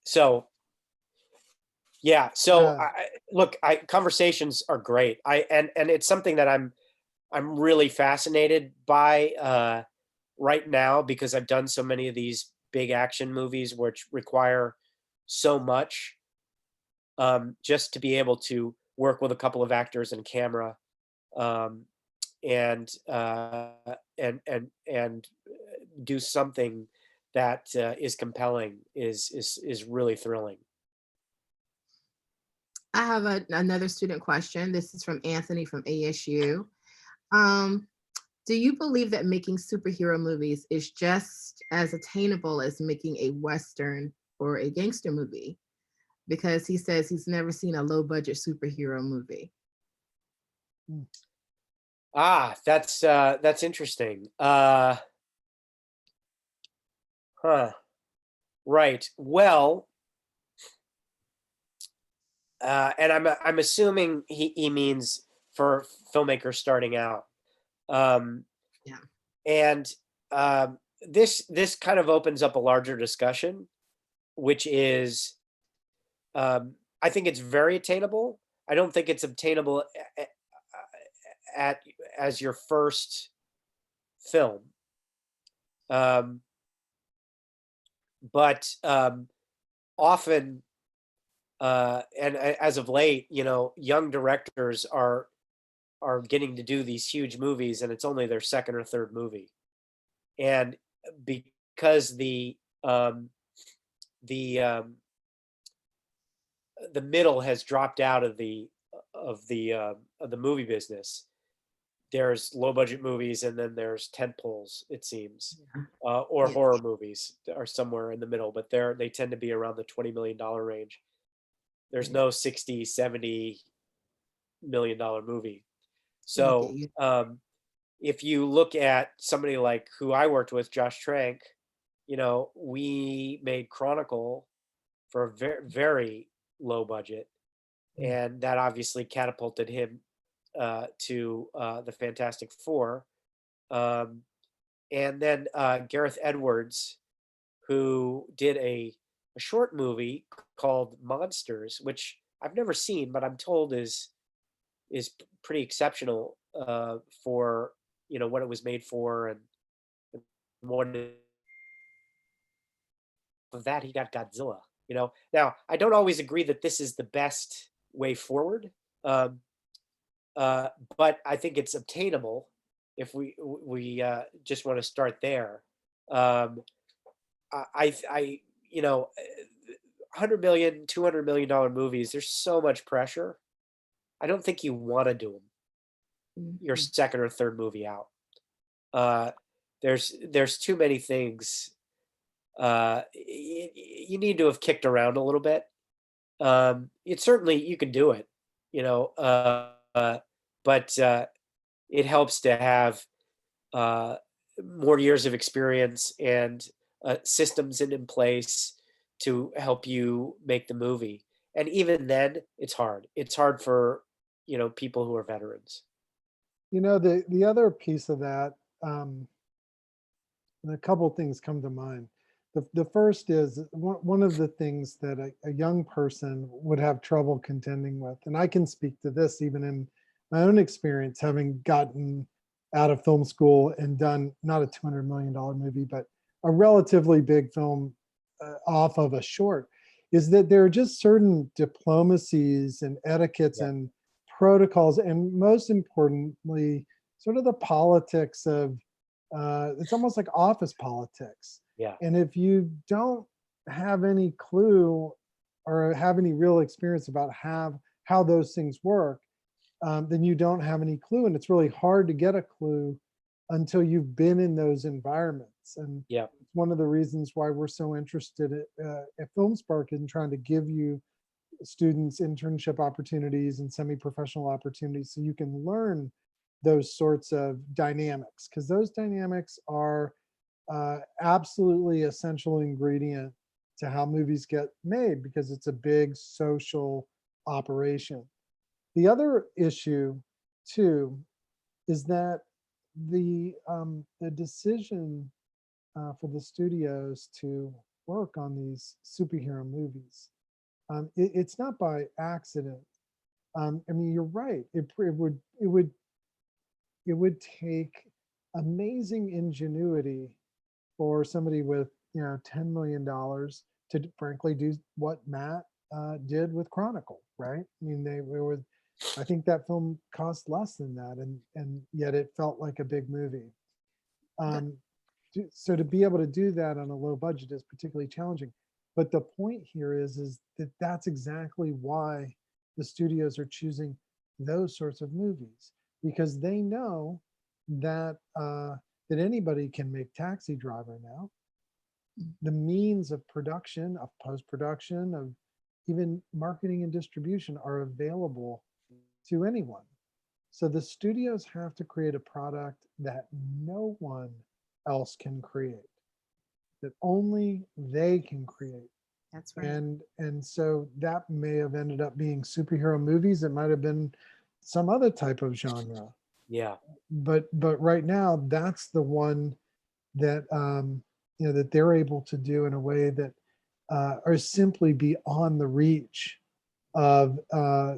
B: So yeah. So look, conversations are great. And it's something that I'm really fascinated by right now, because I've done so many of these big action movies which require so much, just to be able to work with a couple of actors and camera, and do something that is compelling is really thrilling.
A: I have another student question. This is from Anthony from ASU. Do you believe that making superhero movies is just as attainable as making a Western or a gangster movie? Because he says he's never seen a low budget superhero movie.
B: That's interesting. Right. Well, and I'm assuming he means for filmmakers starting out. Um,
A: Yeah.
B: and this kind of opens up a larger discussion, which is I think it's very attainable. I don't think it's obtainable at as your first film. Um, but often, and as of late, young directors are getting to do these huge movies, and it's only their second or third movie, and because the the middle has dropped out of the movie business. There's low budget movies, and then there's tent poles, it seems, or
A: Yeah.
B: horror movies are somewhere in the middle, but they tend to be around the $20 million range. There's no 60, $70 million movie.
A: Like it
B: So
A: used-
B: if you look at somebody like who I worked with, Josh Trank, we made Chronicle for a very, very low budget, and that obviously catapulted him to the Fantastic Four. And then Gareth Edwards, who did a short movie called Monsters, which I've never seen, but I'm told is pretty exceptional for what it was made for, and more of that he got Godzilla. Now I don't always agree that this is the best way forward, um, but I think it's obtainable if we just want to start there. Um, I 100 million, $200 million movies. There's so much pressure. I don't think you want to do them your
A: Mhm.
B: second or third movie out. Uh, there's too many things. You need to have kicked around a little bit. It certainly you can do it, you know, but it helps to have uh, more years of experience and systems in place to help you make the movie. And even then, it's hard. It's hard for people who are veterans.
C: The other piece of that, um, and a couple things come to mind. The first is one of the things that a young person would have trouble contending with, and I can speak to this even in my own experience, having gotten out of film school and done not a $200 million movie, but a relatively big film off of a short, is that there are just certain diplomacies and etiquettes
B: Yeah.
C: and protocols, and most importantly, sort of the politics of it's almost like office politics.
B: Yeah.
C: And if you don't have any clue or have any real experience about how those things work, then you don't have any clue. And it's really hard to get a clue until you've been in those environments. And
B: Yeah.
C: it's one of the reasons why we're so interested at FilmSpark in trying to give you students internship opportunities and semi-professional opportunities so you can learn those sorts of dynamics, because those dynamics are absolutely essential ingredient to how movies get made, because it's a big social operation. The other issue too is that the decision for the studios to work on these superhero movies, it's not by accident. I mean, you're right. It would take amazing ingenuity for somebody with $10 million to frankly do what Matt did with Chronicle, right? I mean, they were. I think that film cost less than that, and yet it felt like a big movie. So to be able to do that on a low budget is particularly challenging. But the point here is that that's exactly why the studios are choosing those sorts of movies, because they know that that anybody can make Taxi Driver now. The means of production, of post-production, of even marketing and distribution are available to anyone. So the studios have to create a product that no one else can create, that only they can create.
A: That's right.
C: And so that may have ended up being superhero movies. It might have been some other type of genre.
B: Yeah.
C: But right now, that's the one that that they're able to do in a way that are simply beyond the reach of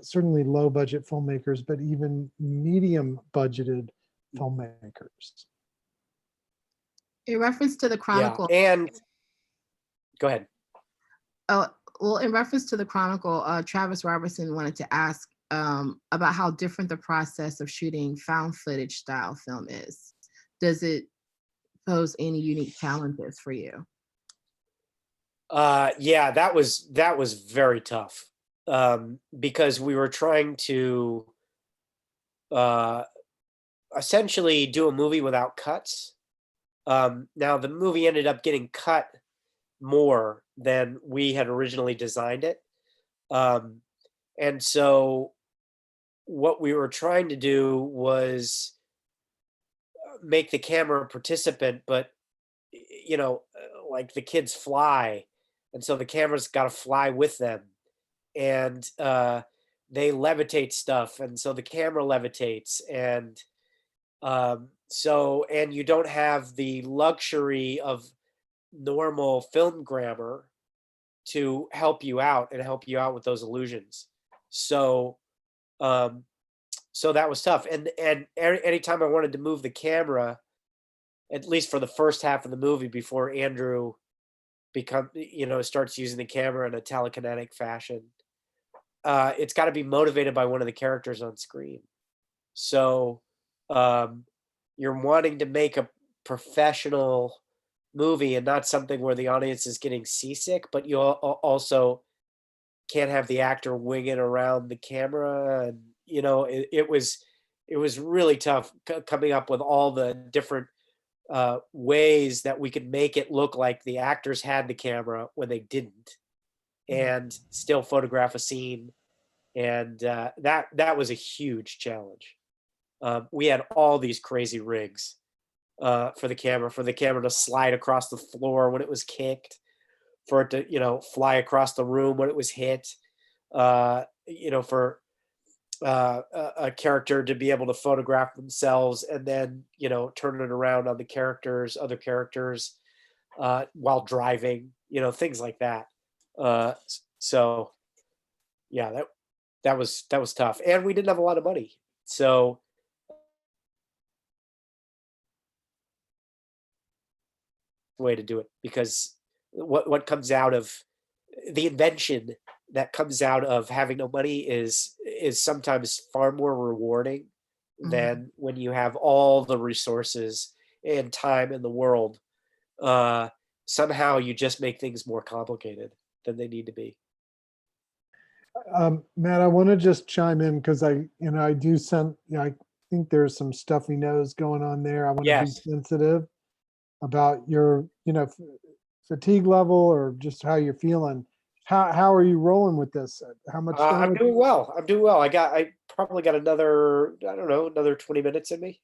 C: certainly low budget filmmakers, but even medium budgeted filmmakers.
A: In reference to the
B: Yeah.
A: Chronicle,
B: And go ahead.
A: well, in reference to the Chronicle, Travis Robertson wanted to ask about how different the process of shooting found footage style film is. Does it pose any unique challenges for you?
B: Yeah, that was very tough, because we were trying to essentially do a movie without cuts. Now the movie ended up getting cut more than we had originally designed it, and so what we were trying to do was make the camera a participant, but like the kids fly, and so the camera's got to fly with them, and they levitate stuff, and so the camera levitates, and and you don't have the luxury of normal film grammar to help you out and help you out with those illusions. So um, so that was tough, and anytime I wanted to move the camera, at least for the first half of the movie, before Andrew starts using the camera in a telekinetic fashion, it's got to be motivated by one of the characters on screen. So you're wanting to make a professional movie and not something where the audience is getting seasick, but you also can't have the actor winging around the camera, and it was really tough coming up with all the different ways that we could make it look like the actors had the camera when they didn't, and still photograph a scene. And that was a huge challenge. We had all these crazy rigs for the camera to slide across the floor when it was kicked, for it to fly across the room when it was hit, for a character to be able to photograph themselves and then turn it around on the other characters while driving, things like that. So yeah, that was tough, and we didn't have a lot of money, so way to do it, because what comes out of the invention that comes out of having no money is sometimes far more rewarding than when you have all the resources and time in the world. Somehow you just make things more complicated than they need to be.
C: Matt, I want to just chime in because I think there's some stuffy nose going on there. I want to
B: Yes.
C: be sensitive about your, fatigue level or just how you're feeling. How are you rolling with this? How much time?
B: I'm doing well. I probably got another 20 minutes in me.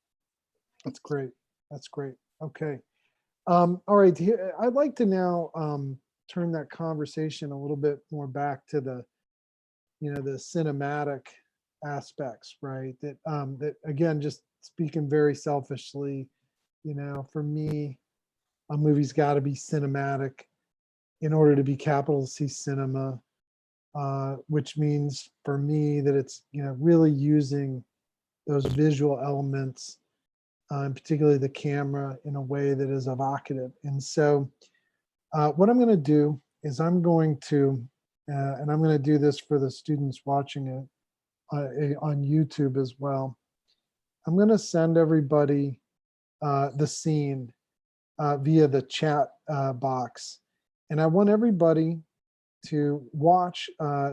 C: That's great. Okay. All right. I'd like to now turn that conversation a little bit more back to the cinematic aspects, right? That again, just speaking very selfishly, for me, a movie's got to be cinematic in order to be capital C cinema, which means for me that it's really using those visual elements, and particularly the camera, in a way that is evocative. And so what I'm going to do is I'm going to do this for the students watching it on YouTube as well. I'm going to send everybody the scene via the chat box. And I want everybody to watch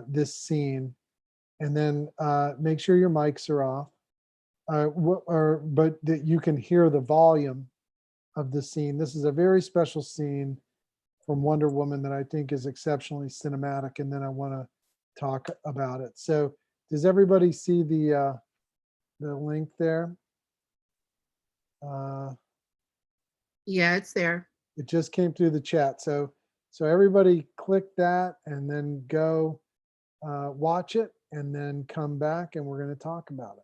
C: this scene and then make sure your mics are off, but that you can hear the volume of the scene. This is a very special scene from Wonder Woman that I think is exceptionally cinematic, and then I want to talk about it. So does everybody see the link there?
A: Yeah, it's there.
C: It just came through the chat. So So everybody click that and then go watch it and then come back and we're going to talk about it.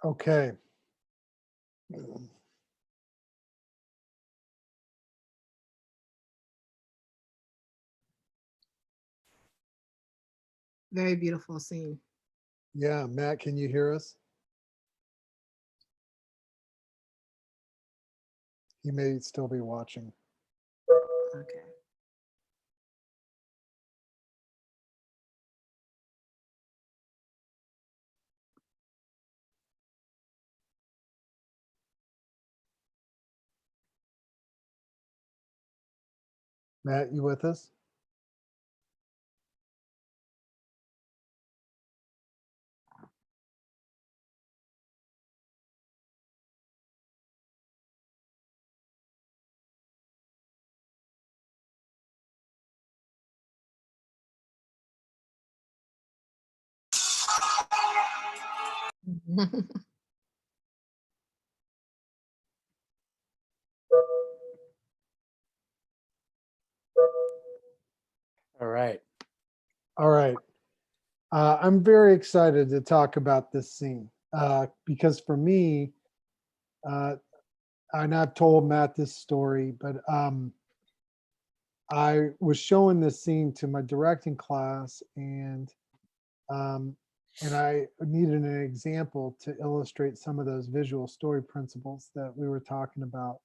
C: Okay.
A: Very beautiful scene.
C: Yeah, Matt, can you hear us? He may still be watching.
A: Okay.
C: Matt, you with us?
B: All right.
C: All right. I'm very excited to talk about this scene because for me, and I've told Matt this story, but I was showing this scene to my directing class, um, and I needed an example to illustrate some of those visual story principles that we were talking about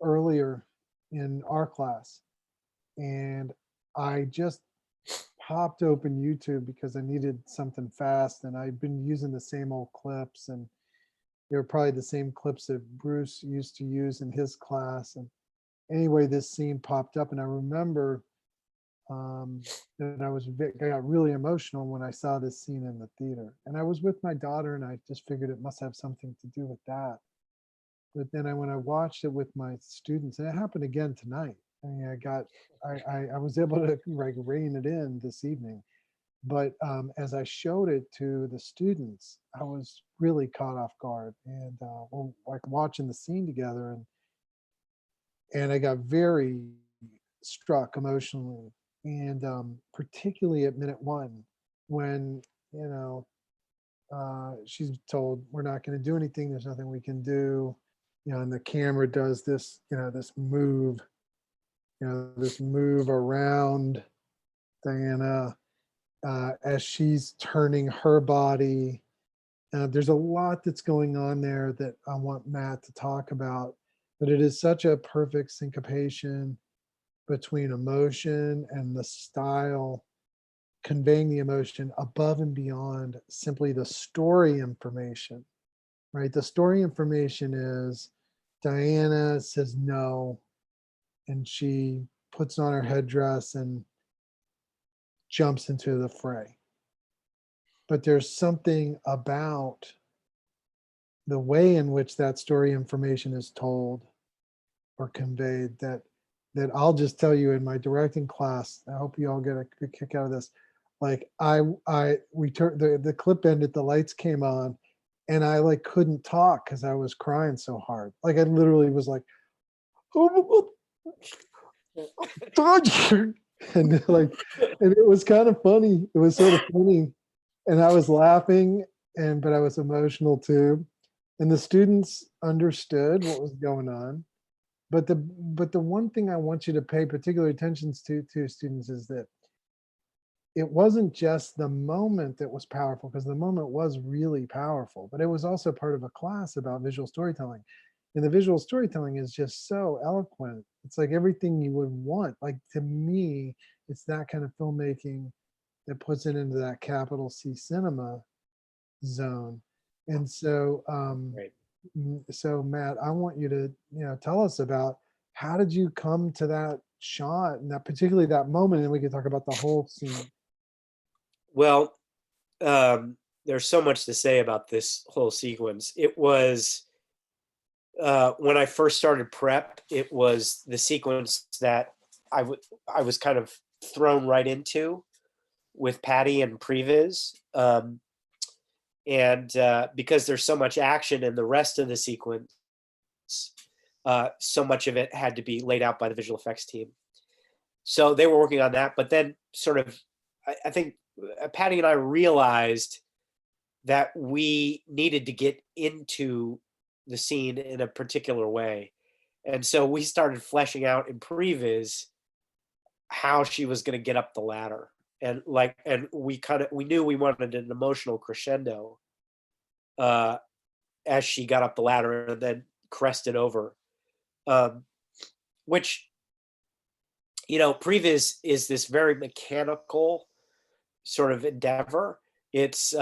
C: earlier in our class. And I just popped open YouTube because I needed something fast, and I'd been using the same old clips, and they were probably the same clips that Bruce used to use in his class. And anyway, this scene popped up, and I remember that I got really emotional when I saw this scene in the theater. And I was with my daughter, and I just figured it must have something to do with that. But then when I watched it with my students, and it happened again tonight. I mean, I was able to like rein it in this evening. But as I showed it to the students, I was really caught off guard, and like watching the scene together, and I got very struck emotionally, and particularly at minute one, when she's told we're not going to do anything. There's nothing we can do, and the camera does this, this move around Diana as she's turning her body. There's a lot that's going on there that I want Matt to talk about, but it is such a perfect syncopation between emotion and the style, conveying the emotion above and beyond simply the story information, right? The story information is Diana says no, and she puts on her headdress and jumps into the fray. But there's something about the way in which that story information is told or conveyed that I'll just tell you in my directing class. I hope you all get a good kick out of this. Like we turned the clip ended, the lights came on, and I like couldn't talk because I was crying so hard. Like I literally was like, oh, and like, and it was kind of funny. It was sort of funny, and I was laughing, but I was emotional too. And the students understood what was going on. But the one thing I want you to pay particular attention to students is that it wasn't just the moment that was powerful, because the moment was really powerful, but it was also part of a class about visual storytelling. And the visual storytelling is just so eloquent. It's like everything you would want. Like to me, it's that kind of filmmaking that puts it into that capital C cinema zone. And so
B: Right.
C: so Matt, I want you to tell us about how did you come to that shot and that particularly that moment, and we can talk about the whole scene.
B: Well, there's so much to say about this whole sequence. It was when I first started prep, it was the sequence that I was kind of thrown right into with Patty and Previs. And because there's so much action in the rest of the sequence, so much of it had to be laid out by the visual effects team. So they were working on that, but then sort of, I think Patty and I realized that we needed to get into the scene in a particular way. And so we started fleshing out in Previs how she was going to get up the ladder. And we knew we wanted an emotional crescendo as she got up the ladder and then crested over, which, Previs is this very mechanical sort of endeavor. It's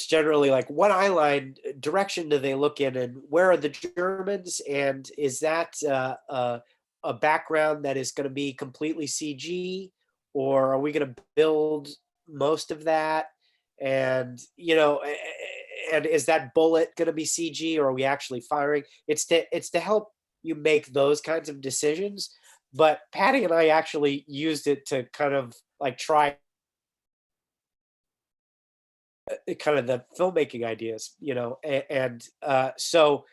B: generally like, what eye line direction do they look in, and where are the Germans, and is that a background that is going to be completely CG, or are we going to build most of that? And, you know, and is that bullet going to be CG, or are we actually firing? It's to help you make those kinds of decisions. But Patty and I actually used it to kind of like try kind of the filmmaking ideas, you know, so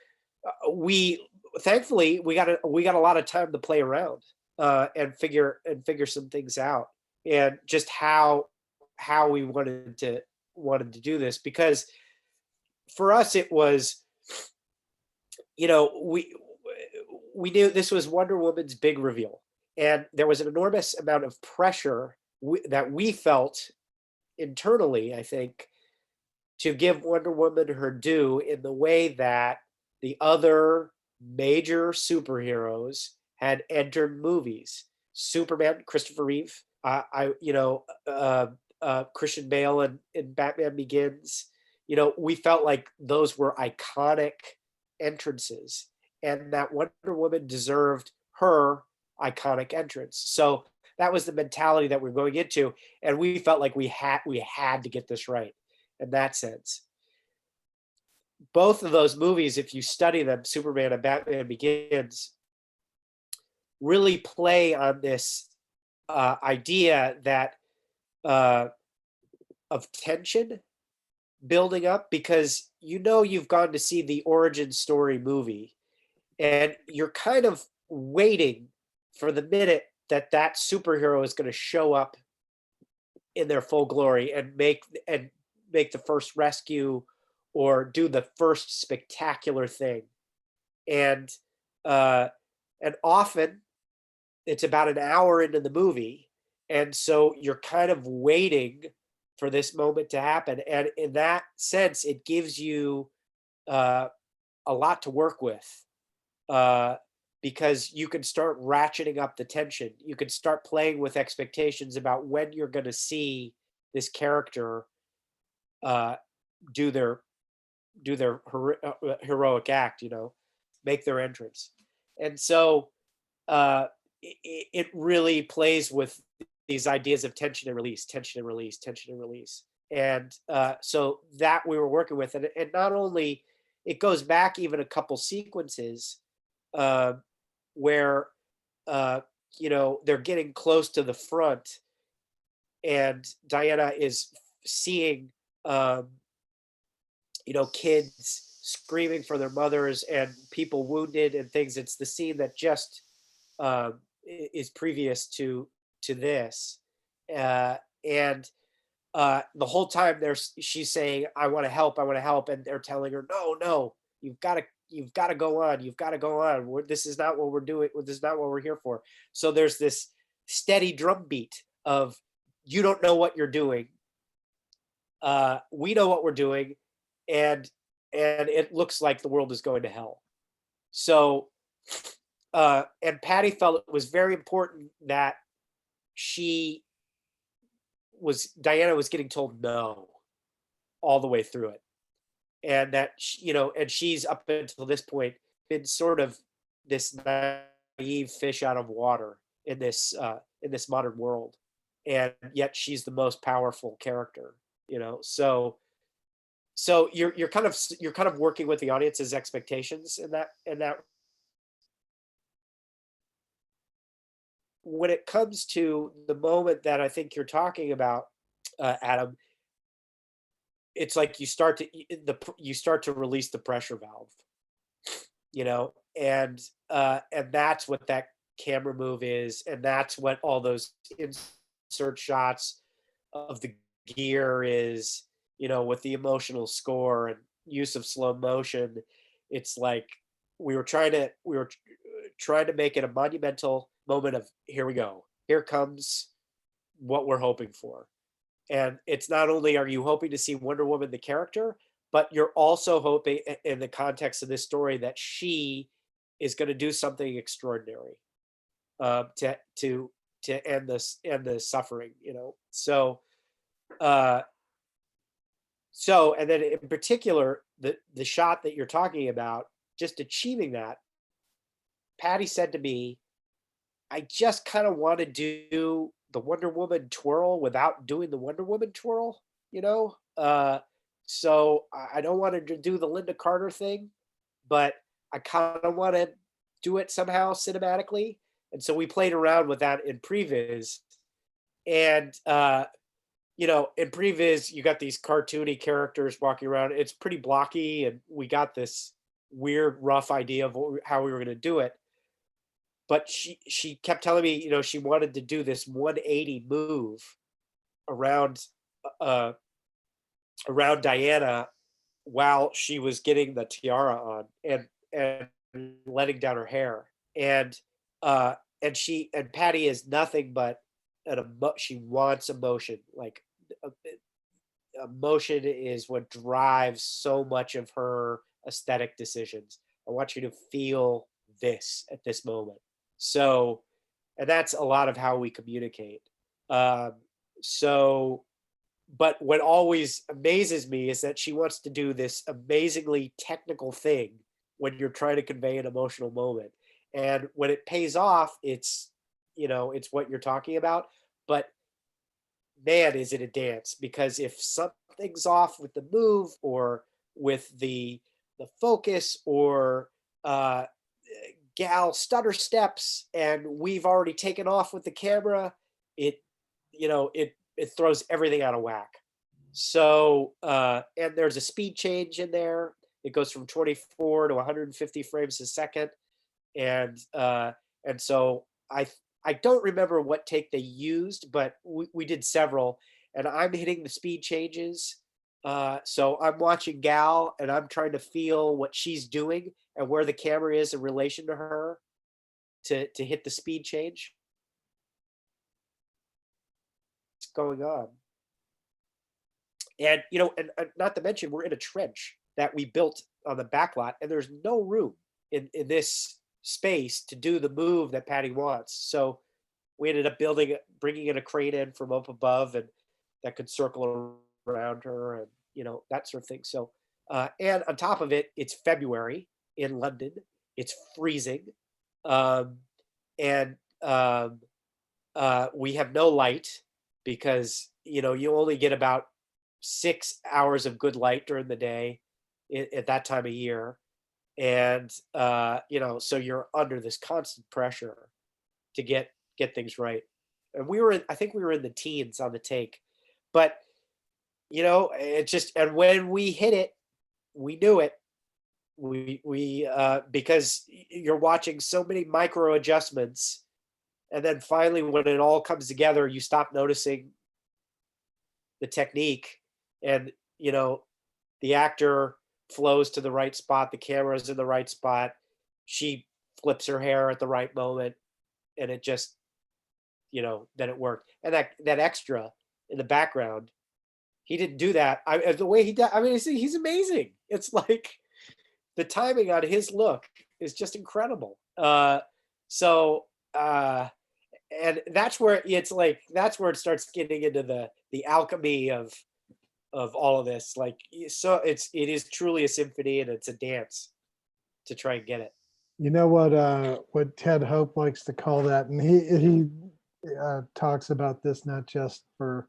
B: we thankfully we got a lot of time to play around and figure some things out, and just how we wanted to do this, because for us it was, you know, we knew this was Wonder Woman's big reveal, and there was an enormous amount of pressure that we felt internally, I think, to give Wonder Woman her due in the way that the other major superheroes had entered movies. Superman, Christopher Reeve, Christian Bale in Batman Begins. You know, we felt like those were iconic entrances, and that Wonder Woman deserved her iconic entrance. So that was the mentality that we're going into, and we felt like we had to get this right in that sense. Both of those movies, if you study them, Superman and Batman Begins, really play on this idea that of tension building up, because you know you've gone to see the origin story movie, and you're kind of waiting for the minute that that superhero is going to show up in their full glory and make the first rescue or do the first spectacular thing. And often it's about an hour into the movie, and so you're kind of waiting for this moment to happen, and in that sense it gives you a lot to work with, because you can start ratcheting up the tension. You can start playing with expectations about when you're going to see this character do their heroic act, you know, make their entrance. And so it really plays with these ideas of tension and release, tension and release, tension and release. And so that we were working with, and not only, it goes back even a couple sequences where you know, they're getting close to the front, and Diana is seeing you know, kids screaming for their mothers and people wounded and things. It's the scene that just is previous to this, and the whole time she's saying, I want to help, and they're telling her, no, you've got to go on. This is not what we're doing. This is not what we're here for. So there's this steady drumbeat of, you don't know what you're doing. We know what we're doing, and it looks like the world is going to hell. So, and Patty felt it was very important that Diana was getting told no all the way through it. And that, you know, and she's up until this point been sort of this naive fish out of water in this modern world. And yet she's the most powerful character, you know? So you're kind of working with the audience's expectations in that. When it comes to the moment that I think you're talking about, Adam, it's like you start to release the pressure valve, you know, and that's what that camera move is, and that's what all those insert shots of the gear is, you know, with the emotional score and use of slow motion. It's like we were trying to make it a monumental moment of, here we go, here comes what we're hoping for. And it's not only are you hoping to see Wonder Woman the character, but you're also hoping in the context of this story that she is going to do something extraordinary to end the suffering, you know. So and then in particular, the shot that you're talking about, just achieving that, Patty said to me, I just kind of want to do the Wonder Woman twirl without doing the Wonder Woman twirl, you know? So I don't want to do the Linda Carter thing, but I kind of want to do it somehow cinematically. And so we played around with that in previs. And in previs, you got these cartoony characters walking around. It's pretty blocky, and we got this weird, rough idea of how we were going to do it. But she kept telling me, she wanted to do this 180 move around around Diana while she was getting the tiara on and letting down her hair. And Patty is nothing but she wants emotion. Like emotion is what drives so much of her aesthetic decisions. I want you to feel this at this moment. So, and that's a lot of how we communicate. But what always amazes me is that she wants to do this amazingly technical thing when you're trying to convey an emotional moment. And when it pays off, it's what you're talking about. But man, is it a dance, because if something's off with the move or with the focus, or gal stutter steps and we've already taken off with the camera, it throws everything out of whack. So and there's a speed change in there. It goes from 24 to 150 frames a second. And so I don't remember what take they used, but we did several, and I'm hitting the speed changes. So I'm watching Gal and I'm trying to feel what she's doing and where the camera is in relation to her to hit the speed change. What's going on? And, and not to mention, we're in a trench that we built on the back lot, and there's no room in this space to do the move that Patty wants. So we ended up bringing in a crane in from up above, and that could circle around her, and that sort of thing. So and on top of it, it's February in London. It's freezing, and we have no light, because you only get about 6 hours of good light during the day at that time of year. And so you're under this constant pressure to get things right. And I think we were in the teens on the take, but it just, and when we hit it, we knew it. We because you're watching so many micro adjustments, and then finally when it all comes together, you stop noticing the technique, and the actor flows to the right spot, the camera's in the right spot, she flips her hair at the right moment, and it just then it worked. And that extra in the background, he didn't do that. The way he did, I mean, he's amazing. It's like the timing on his look is just incredible. And that's where it starts getting into the alchemy of all of this. Like, so it is truly a symphony, and it's a dance to try and get it.
C: You know what Ted Hope likes to call that, and he talks about this not just for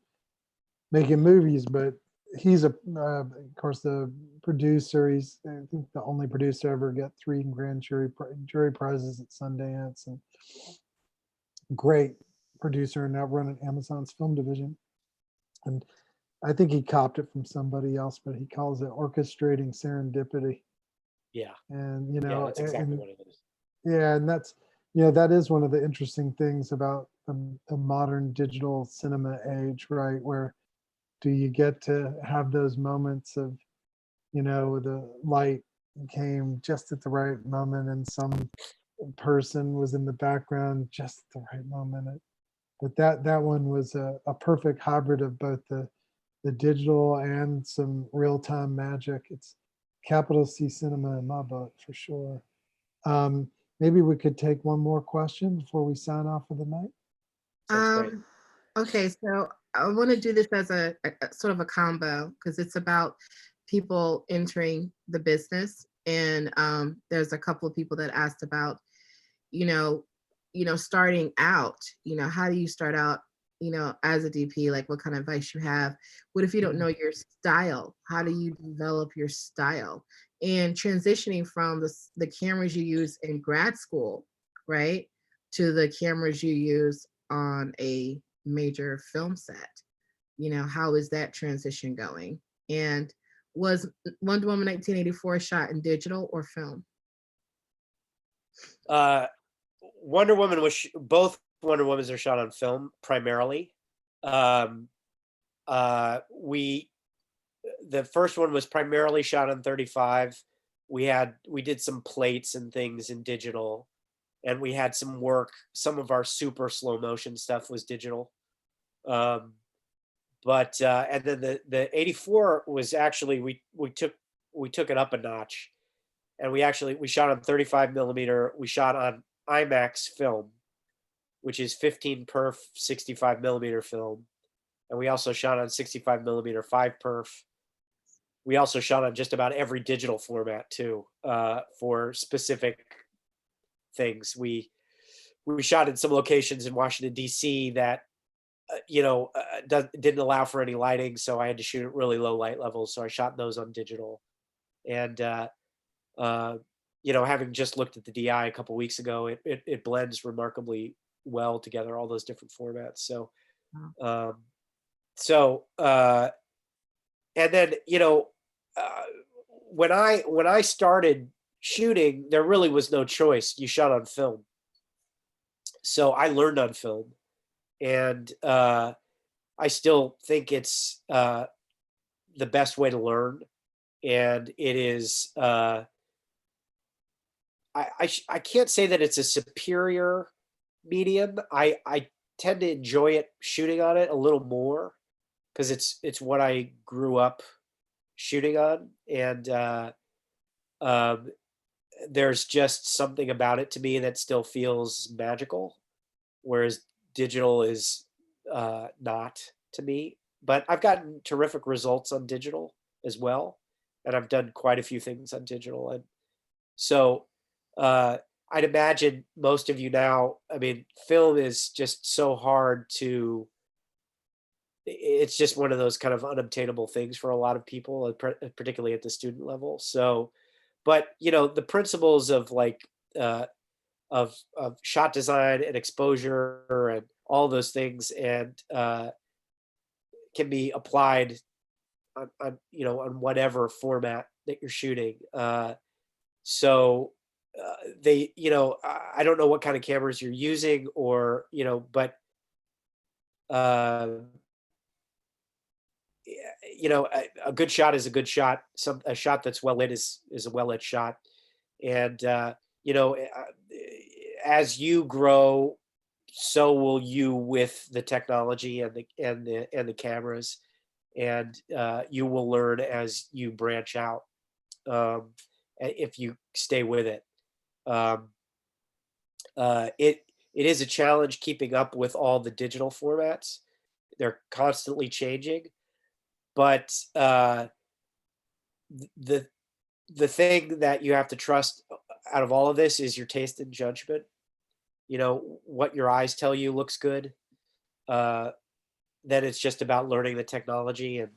C: making movies, but he's of course the producer. He's, I think, the only producer to ever get 3 grand jury prizes at Sundance, and great producer, and now running Amazon's film division. And I think he copped it from somebody else, but he calls it orchestrating serendipity.
B: Yeah.
C: And
B: that's exactly what it is.
C: Yeah, and that's that is one of the interesting things about the modern digital cinema age, right? Where do you get to have those moments of the light came just at the right moment, and some person was in the background just at the right moment. But that one was a perfect hybrid of both the digital and some real-time magic. It's capital C cinema in my book, for sure. Maybe we could take one more question before we sign off for the night.
B: Sounds great.
A: Okay, so I want to do this as a sort of a combo, because it's about people entering the business. And there's a couple of people that asked about, starting out, how do you start out, as a DP? Like, what kind of advice you have? What if you don't know your style? How do you develop your style? And transitioning from the cameras you use in grad school, right, to the cameras you use on a major film set, how is that transition going? And was Wonder Woman 1984 shot in digital or film?
B: Wonder Woman both Wonder Womans are shot on film primarily. The first one was primarily shot on 35. We did some plates and things in digital, and we had some work. Some of our super slow motion stuff was digital. And then the 84 was actually, we took it up a notch, and we shot on 35 millimeter. We shot on IMAX film, which is 15 perf 65 millimeter film. And we also shot on 65 millimeter 5 perf. We also shot on just about every digital format too, for specific things. We shot in some locations in Washington, D.C. that, didn't allow for any lighting. So I had to shoot at really low light levels. So I shot those on digital. And, having just looked at the DI a couple weeks ago, it blends remarkably well together, all those different formats. So, and then, when I started shooting, there really was no choice. You shot on film. So I learned on film, and I still think it's the best way to learn. And it is, I can't say that it's a superior medium. I tend to enjoy it, shooting on it a little more, because it's what I grew up shooting on. And there's just something about it to me that still feels magical, whereas digital is not to me. But I've gotten terrific results on digital as well, and I've done quite a few things on digital. And so I'd imagine most of you now, film is just so hard to, it's just one of those kind of unobtainable things for a lot of people, particularly at the student level. So, but the principles of of shot design and exposure and all those things, and can be applied on whatever format that you're shooting. So they, I don't know what kind of cameras you're using, or but a good shot is a good shot. A shot that's well lit is a well lit shot. And as you grow, so will you with the technology and the cameras, and you will learn as you branch out, if you stay with it. It is a challenge keeping up with all the digital formats. They're constantly changing, but the thing that you have to trust out of all of this is your taste and judgment. What your eyes tell you looks good. Then it's just about learning the technology, and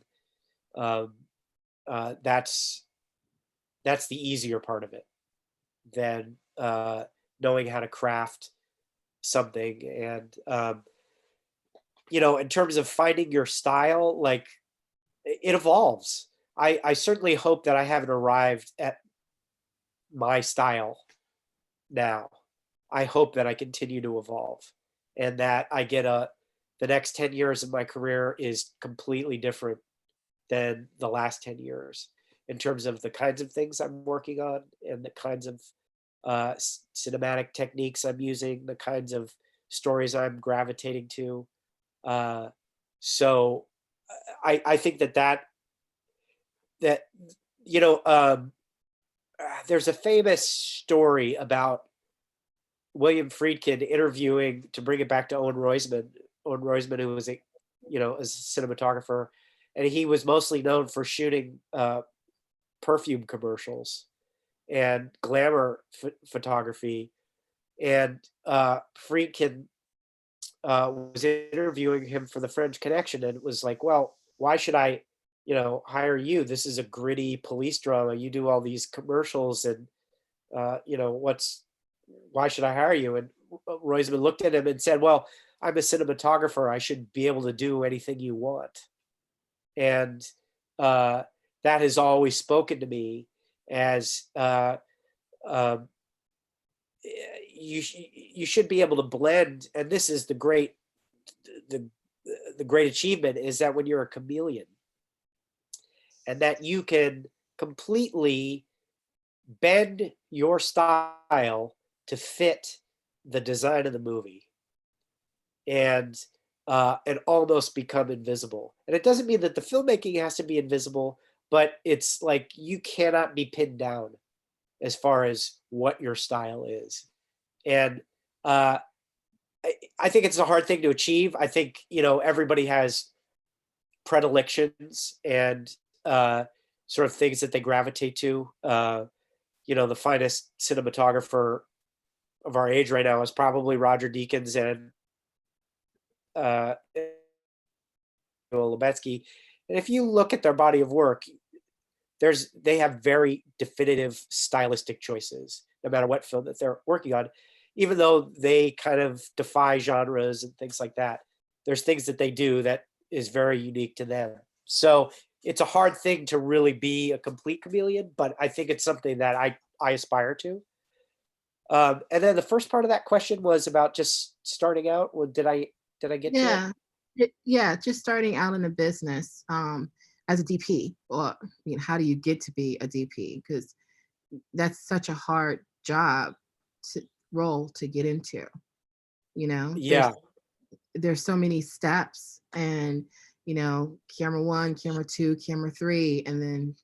B: that's the easier part of it than knowing how to craft something. And in terms of finding your style, like, it evolves. I certainly hope that I haven't arrived at my style now. I hope that I continue to evolve, and that I get the next 10 years of my career is completely different than the last 10 years in terms of the kinds of things I'm working on, and the kinds of cinematic techniques I'm using, the kinds of stories I'm gravitating to. So I think that there's a famous story about William Friedkin interviewing, to bring it back to Owen Roizman, who was a cinematographer, and he was mostly known for shooting perfume commercials and glamour photography. and Friedkin was interviewing him for the French Connection, and it was like, well, why should I, hire you? This is a gritty police drama. You do all these commercials, and why should I hire you? And Roisman looked at him and said, well, I'm a cinematographer. I should be able to do anything you want. And that has always spoken to me as you should be able to blend. And this is the great achievement, is that when you're a chameleon, and that you can completely bend your style to fit the design of the movie, and almost become invisible. And it doesn't mean that the filmmaking has to be invisible, but it's like you cannot be pinned down as far as what your style is. And I think it's a hard thing to achieve. I think, everybody has predilections and sort of things that they gravitate to. The finest cinematographer of our age right now is probably Roger Deakins and Lebetsky. And if you look at their body of work, they have very definitive stylistic choices, no matter what film that they're working on, even though they kind of defy genres and things like that. There's things that they do that is very unique to them. So it's a hard thing to really be a complete chameleon, but I think it's something that I aspire to. And then the first part of that question was about just starting out. Well, did I get to it?
A: Yeah, just starting out in the business as a DP, or how do you get to be a DP? Because that's such a hard job role to get into.
B: Yeah.
A: There's so many steps, and camera 1, camera 2, camera 3, and then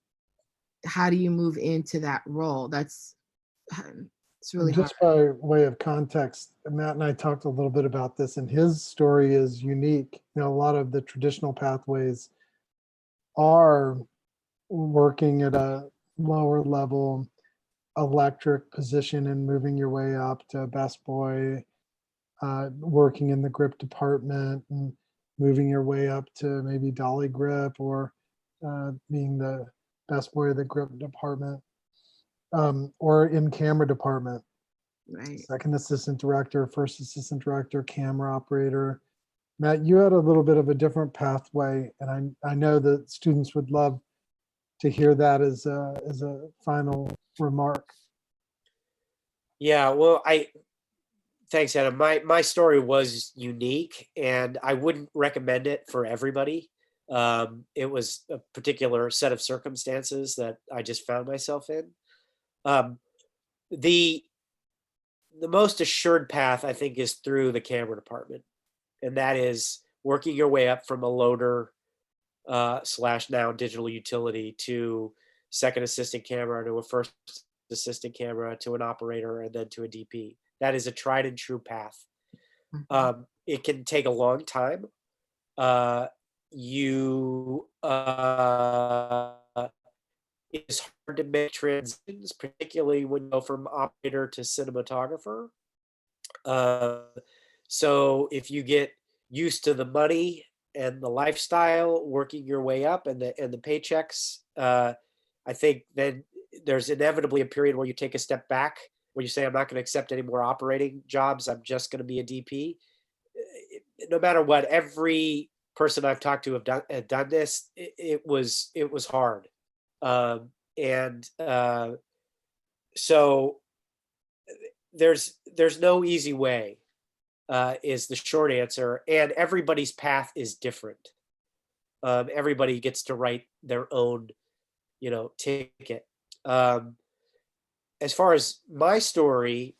A: how do you move into that role? It's really
C: just
A: hard.
C: by way of context, Matt and I talked a little bit about this, and his story is unique. A lot of the traditional pathways are working at a lower level electric position and moving your way up to best boy, working in the grip department and moving your way up to maybe dolly grip, or being the best boy of the grip department, or in camera department,
A: Right.
C: second assistant director, first assistant director, camera operator. Matt, you had a little bit of a different pathway, and I know that students would love to hear that as a final remark.
B: Yeah, well, thanks, Adam. My story was unique, and I wouldn't recommend it for everybody. It was a particular set of circumstances that I just found myself in. The most assured path, I think, is through the camera department, and that is working your way up from a loader / now digital utility to second assistant camera, to a first assistant camera, to an operator, and then to a DP. That is a tried and true path. It can take a long time. It's hard to make transitions, particularly when you go from operator to cinematographer. So if you get used to the money and the lifestyle, working your way up, and the paychecks, I think then there's inevitably a period where you take a step back, where you say, I'm not going to accept any more operating jobs. I'm just going to be a DP. No matter what, every person I've talked to have done this. It was hard. So there's no easy way, is the short answer. And everybody's path is different. Everybody gets to write their own, ticket. As far as my story,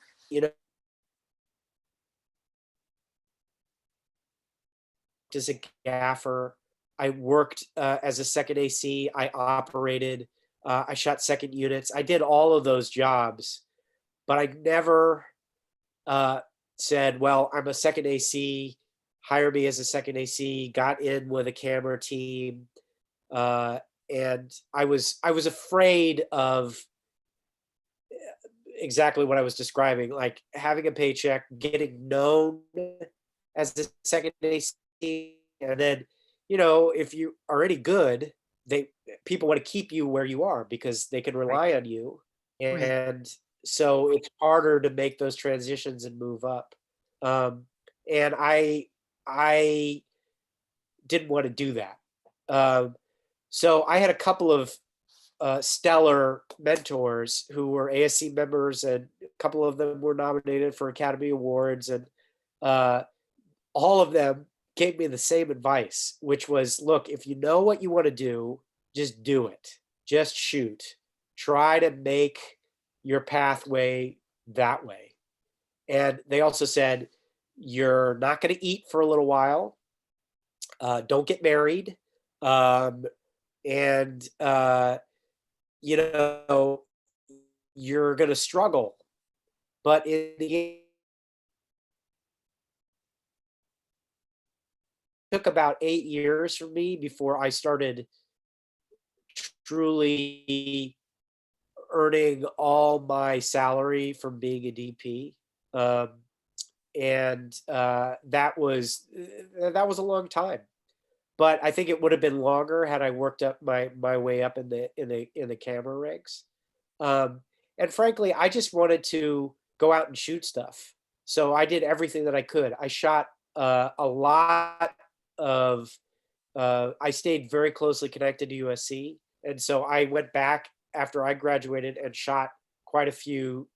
B: as a gaffer, I worked as a second AC. I operated. I shot second units. I did all of those jobs, but I never said, "Well, I'm a second AC. Hire me as a second AC." Got in with a camera team, and I was afraid of exactly what I was describing, like having a paycheck, getting known as the second AC, and then, if you are already good, they people want to keep you where you are because they can
A: Right.
B: rely on you.
A: Right.
B: And so it's harder to make those transitions and move up. Um, and I didn't want to do that. Um, so I had a couple of stellar mentors who were ASC members, and a couple of them were nominated for Academy Awards, and uh, all of them gave me the same advice, which was, look, if you know what you want to do, just do it. Just shoot. Try to make your pathway that way. And they also said, you're not going to eat for a little while. Don't get married. Um, and, you know, you're going to struggle. But in the took about 8 years for me before I started truly earning all my salary from being a DP. Um, and that was a long time. But I think it would have been longer had I worked up my way up in the camera ranks. Um, and frankly, I just wanted to go out and shoot stuff. So I did everything that I could. I shot a lot of. I stayed very closely connected to USC, and so I went back after I graduated and shot quite a few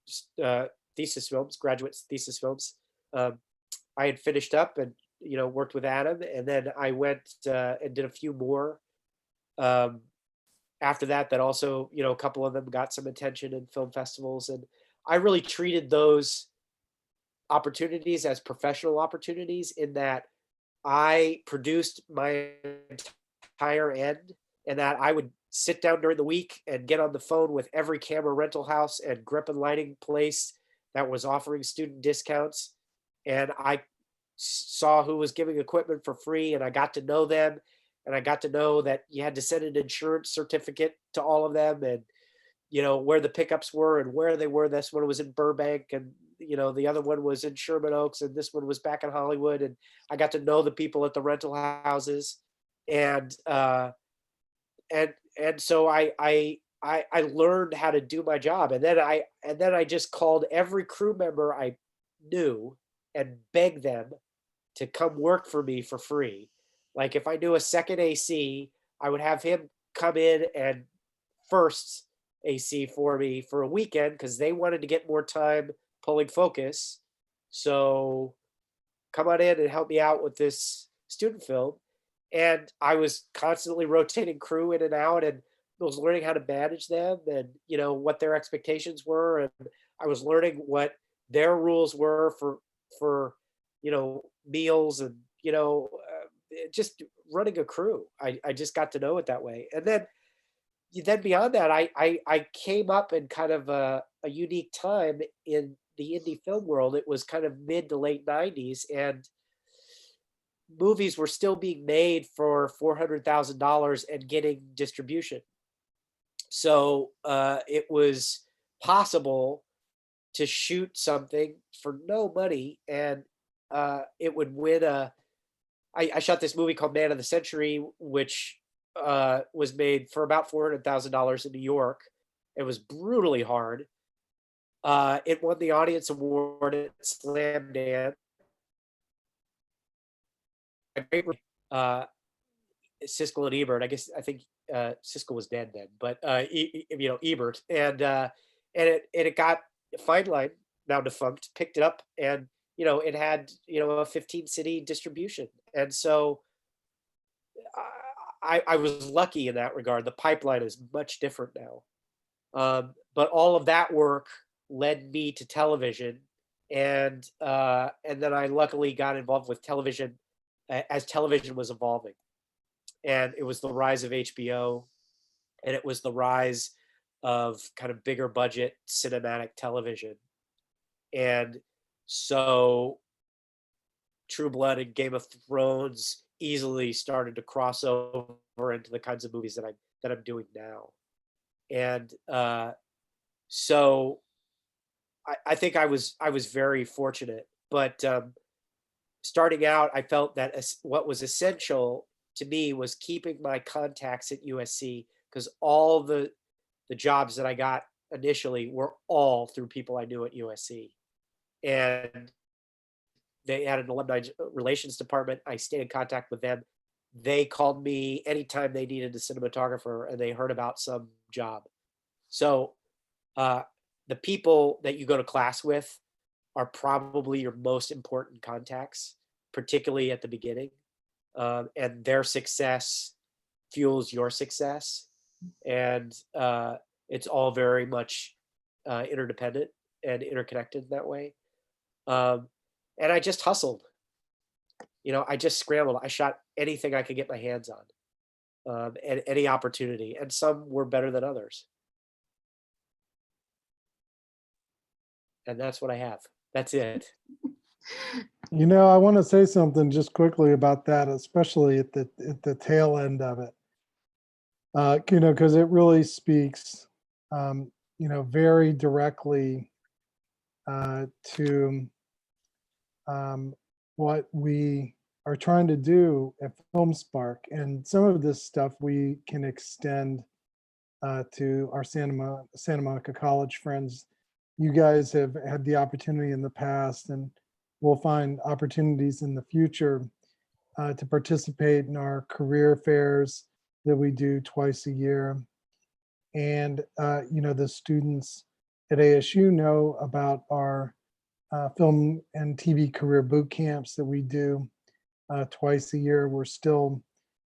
B: thesis films, graduate thesis films. Um, I had finished up and worked with Adam, and then I went and did a few more um, after that. That also, a couple of them got some attention in film festivals, and I really treated those opportunities as professional opportunities in that I produced my entire end, and that I would sit down during the week and get on the phone with every camera rental house and grip and lighting place that was offering student discounts. And I saw who was giving equipment for free, and I got to know them. And I got to know that you had to send an insurance certificate to all of them, and where the pickups were and where they were. This one was in Burbank, and the other one was in Sherman Oaks, and this one was back in Hollywood. And I got to know the people at the rental houses, and so I learned how to do my job. And then I just called every crew member I knew and begged them to come work for me for free. Like if I knew a second AC, I would have him come in and first AC for me for a weekend because they wanted to get more time pulling focus. So come on in and help me out with this student film. And I was constantly rotating crew in and out, and I was learning how to manage them and what their expectations were, and I was learning what their rules were for meals, and just running a crew. I just got to know it that way. And then beyond that, I came up in kind of a unique time in the indie film world. It was kind of mid to late 90s, and movies were still being made for $400,000 and getting distribution. So it was possible to shoot something for no money, and it would win I shot this movie called Man of the Century, which was made for about $400,000 in New York. It was brutally hard. It won the audience award at Slam Dance. Uh, Siskel and Ebert. I think Siskel was dead then, but Ebert, and it got Fine Line, now defunct, picked it up, and it had a 15 city distribution, and so I was lucky in that regard. The pipeline is much different now, but all of that work led me to television, and then I luckily got involved with television as television was evolving. And it was the rise of HBO, and it was the rise of kind of bigger budget cinematic television. And so True Blood and Game of Thrones easily started to cross over into the kinds of movies that I'm doing now. And so I think I was very fortunate, but starting out, I felt that what was essential to me was keeping my contacts at USC, because all the jobs that I got initially were all through people I knew at USC, and they had an alumni relations department. I stayed in contact with them. They called me anytime they needed a cinematographer and they heard about some job. So the people that you go to class with are probably your most important contacts, particularly at the beginning. And their success fuels your success. And it's all very much interdependent and interconnected in that way. And I just hustled. I just scrambled. I shot anything I could get my hands on, and any opportunity. And some were better than others. And that's what I have. That's it.
C: I want to say something just quickly about that, especially at the tail end of it. Because it really speaks, very directly to what we are trying to do at Film Spark, and some of this stuff we can extend to our Santa Monica College friends. You guys have had the opportunity in the past, and we'll find opportunities in the future to participate in our career fairs that we do twice a year. And, the students at ASU know about our film and TV career boot camps that we do twice a year. We're still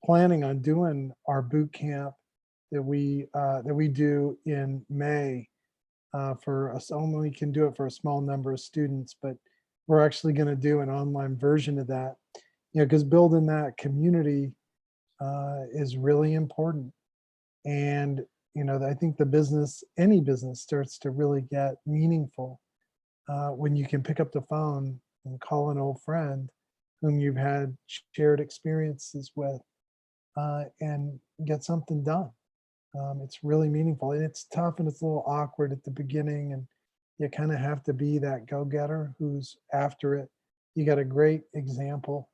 C: planning on doing our boot camp that we do in May. For us, only can do it for a small number of students, but we're actually going to do an online version of that. Because building that community is really important. And I think any business starts to really get meaningful when you can pick up the phone and call an old friend whom you've had shared experiences with and get something done. It's really meaningful, and it's tough and it's a little awkward at the beginning, and you kind of have to be that go-getter who's after it. You got a great example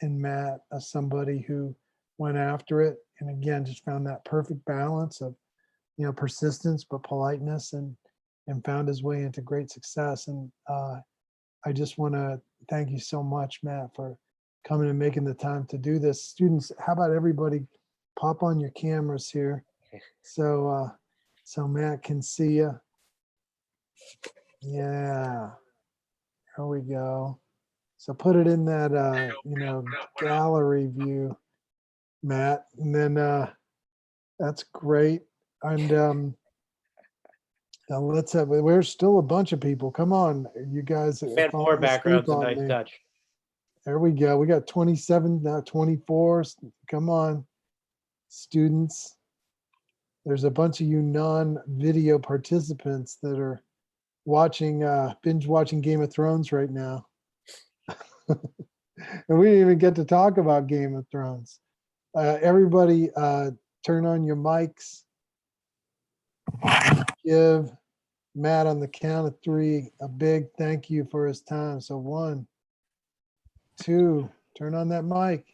C: in Matt of somebody who went after it, and again, just found that perfect balance of, persistence, but politeness, and found his way into great success. And I just want to thank you so much, Matt, for coming and making the time to do this. Students, how about everybody pop on your cameras here so Matt can see you. Yeah, here we go. So put it in that gallery view, Matt, and then that's great. And now we're still a bunch of people. Come on, you guys.
B: Fan four background's a nice touch.
C: There we go. We got 27, now 24. Come on, students. There's a bunch of you non-video participants that are watching, binge watching Game of Thrones right now. And we didn't even get to talk about Game of Thrones. Everybody turn on your mics. Give Matt on the count of 3 a big thank you for his time. So 1, 2, turn on that mic.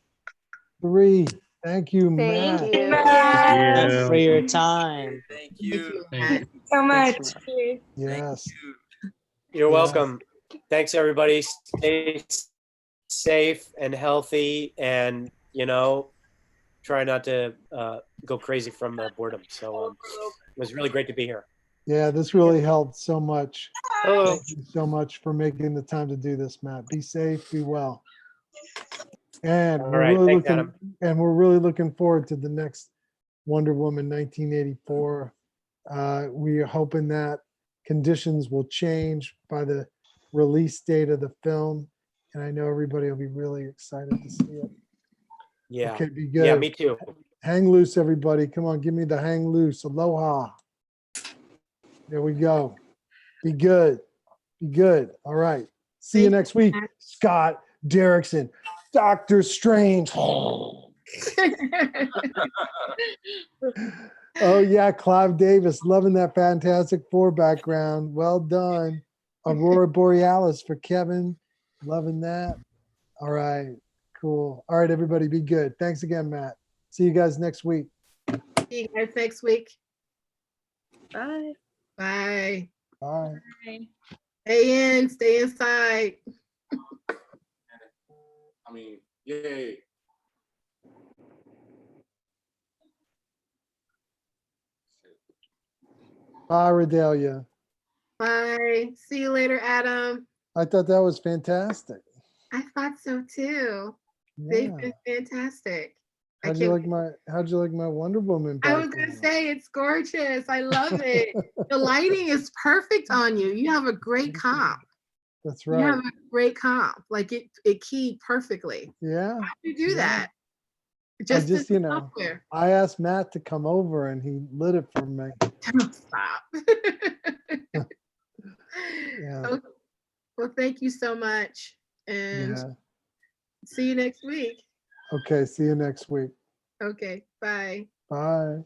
C: 3, thank you, Matt.
D: Thank you.
E: Thank you.
F: For your time.
D: Thank you.
E: Thank you.
D: So much.
C: Yes.
B: You're
C: Yeah.
B: welcome. Thanks, everybody. Stay safe and healthy, and try not to go crazy from boredom. So it was really great to be here.
C: Yeah, this really helped so much.
B: Oh.
C: Thank you so much for making the time to do this, Matt. Be safe, be well. And
B: All
C: we're
B: right,
C: really
B: thanks,
C: looking,
B: Adam.
C: and we're really looking forward to the next Wonder Woman 1984. We are hoping that conditions will change by the release date of the film, and I know everybody will be really excited to see it.
B: Yeah.
C: Okay, be good.
B: Yeah, me too.
C: Hang loose, everybody. Come on, give me the hang loose. Aloha. There we go. Be good. Be good. All right. See you next week. Scott Derrickson, Doctor Strange. Oh, yeah. Clive Davis, loving that Fantastic Four background. Well done. Aurora Borealis for Kevin. Loving that. All right, cool. All right, everybody, be good. Thanks again, Matt. See you guys next week.
A: See you guys next week.
D: Bye.
A: Bye.
C: Bye.
D: Bye.
A: Stay in, stay inside.
F: I mean, yay.
C: Bye, Redelia.
A: Bye. See you later, Adam.
C: I thought that was fantastic.
A: I thought so too. They've
C: Yeah.
A: been fantastic. I
C: How'd you
A: can't
C: like my Wonder Woman
A: I was gonna
C: background?
A: say it's gorgeous. I love it. The lighting is perfect on you. You have a great comp.
C: That's
A: You have
C: right.
A: a great comp. Like it keyed perfectly.
C: Yeah.
A: How do you do
C: Yeah.
A: that?
C: just,
A: in
C: you know,
A: software.
C: I asked Matt to come over and he lit it for me.
A: Stop.
C: Yeah.
A: Oh, well, thank you so much. And
C: Yeah.
A: see you next week.
C: Okay. See you next week.
A: Okay. Bye.
C: Bye.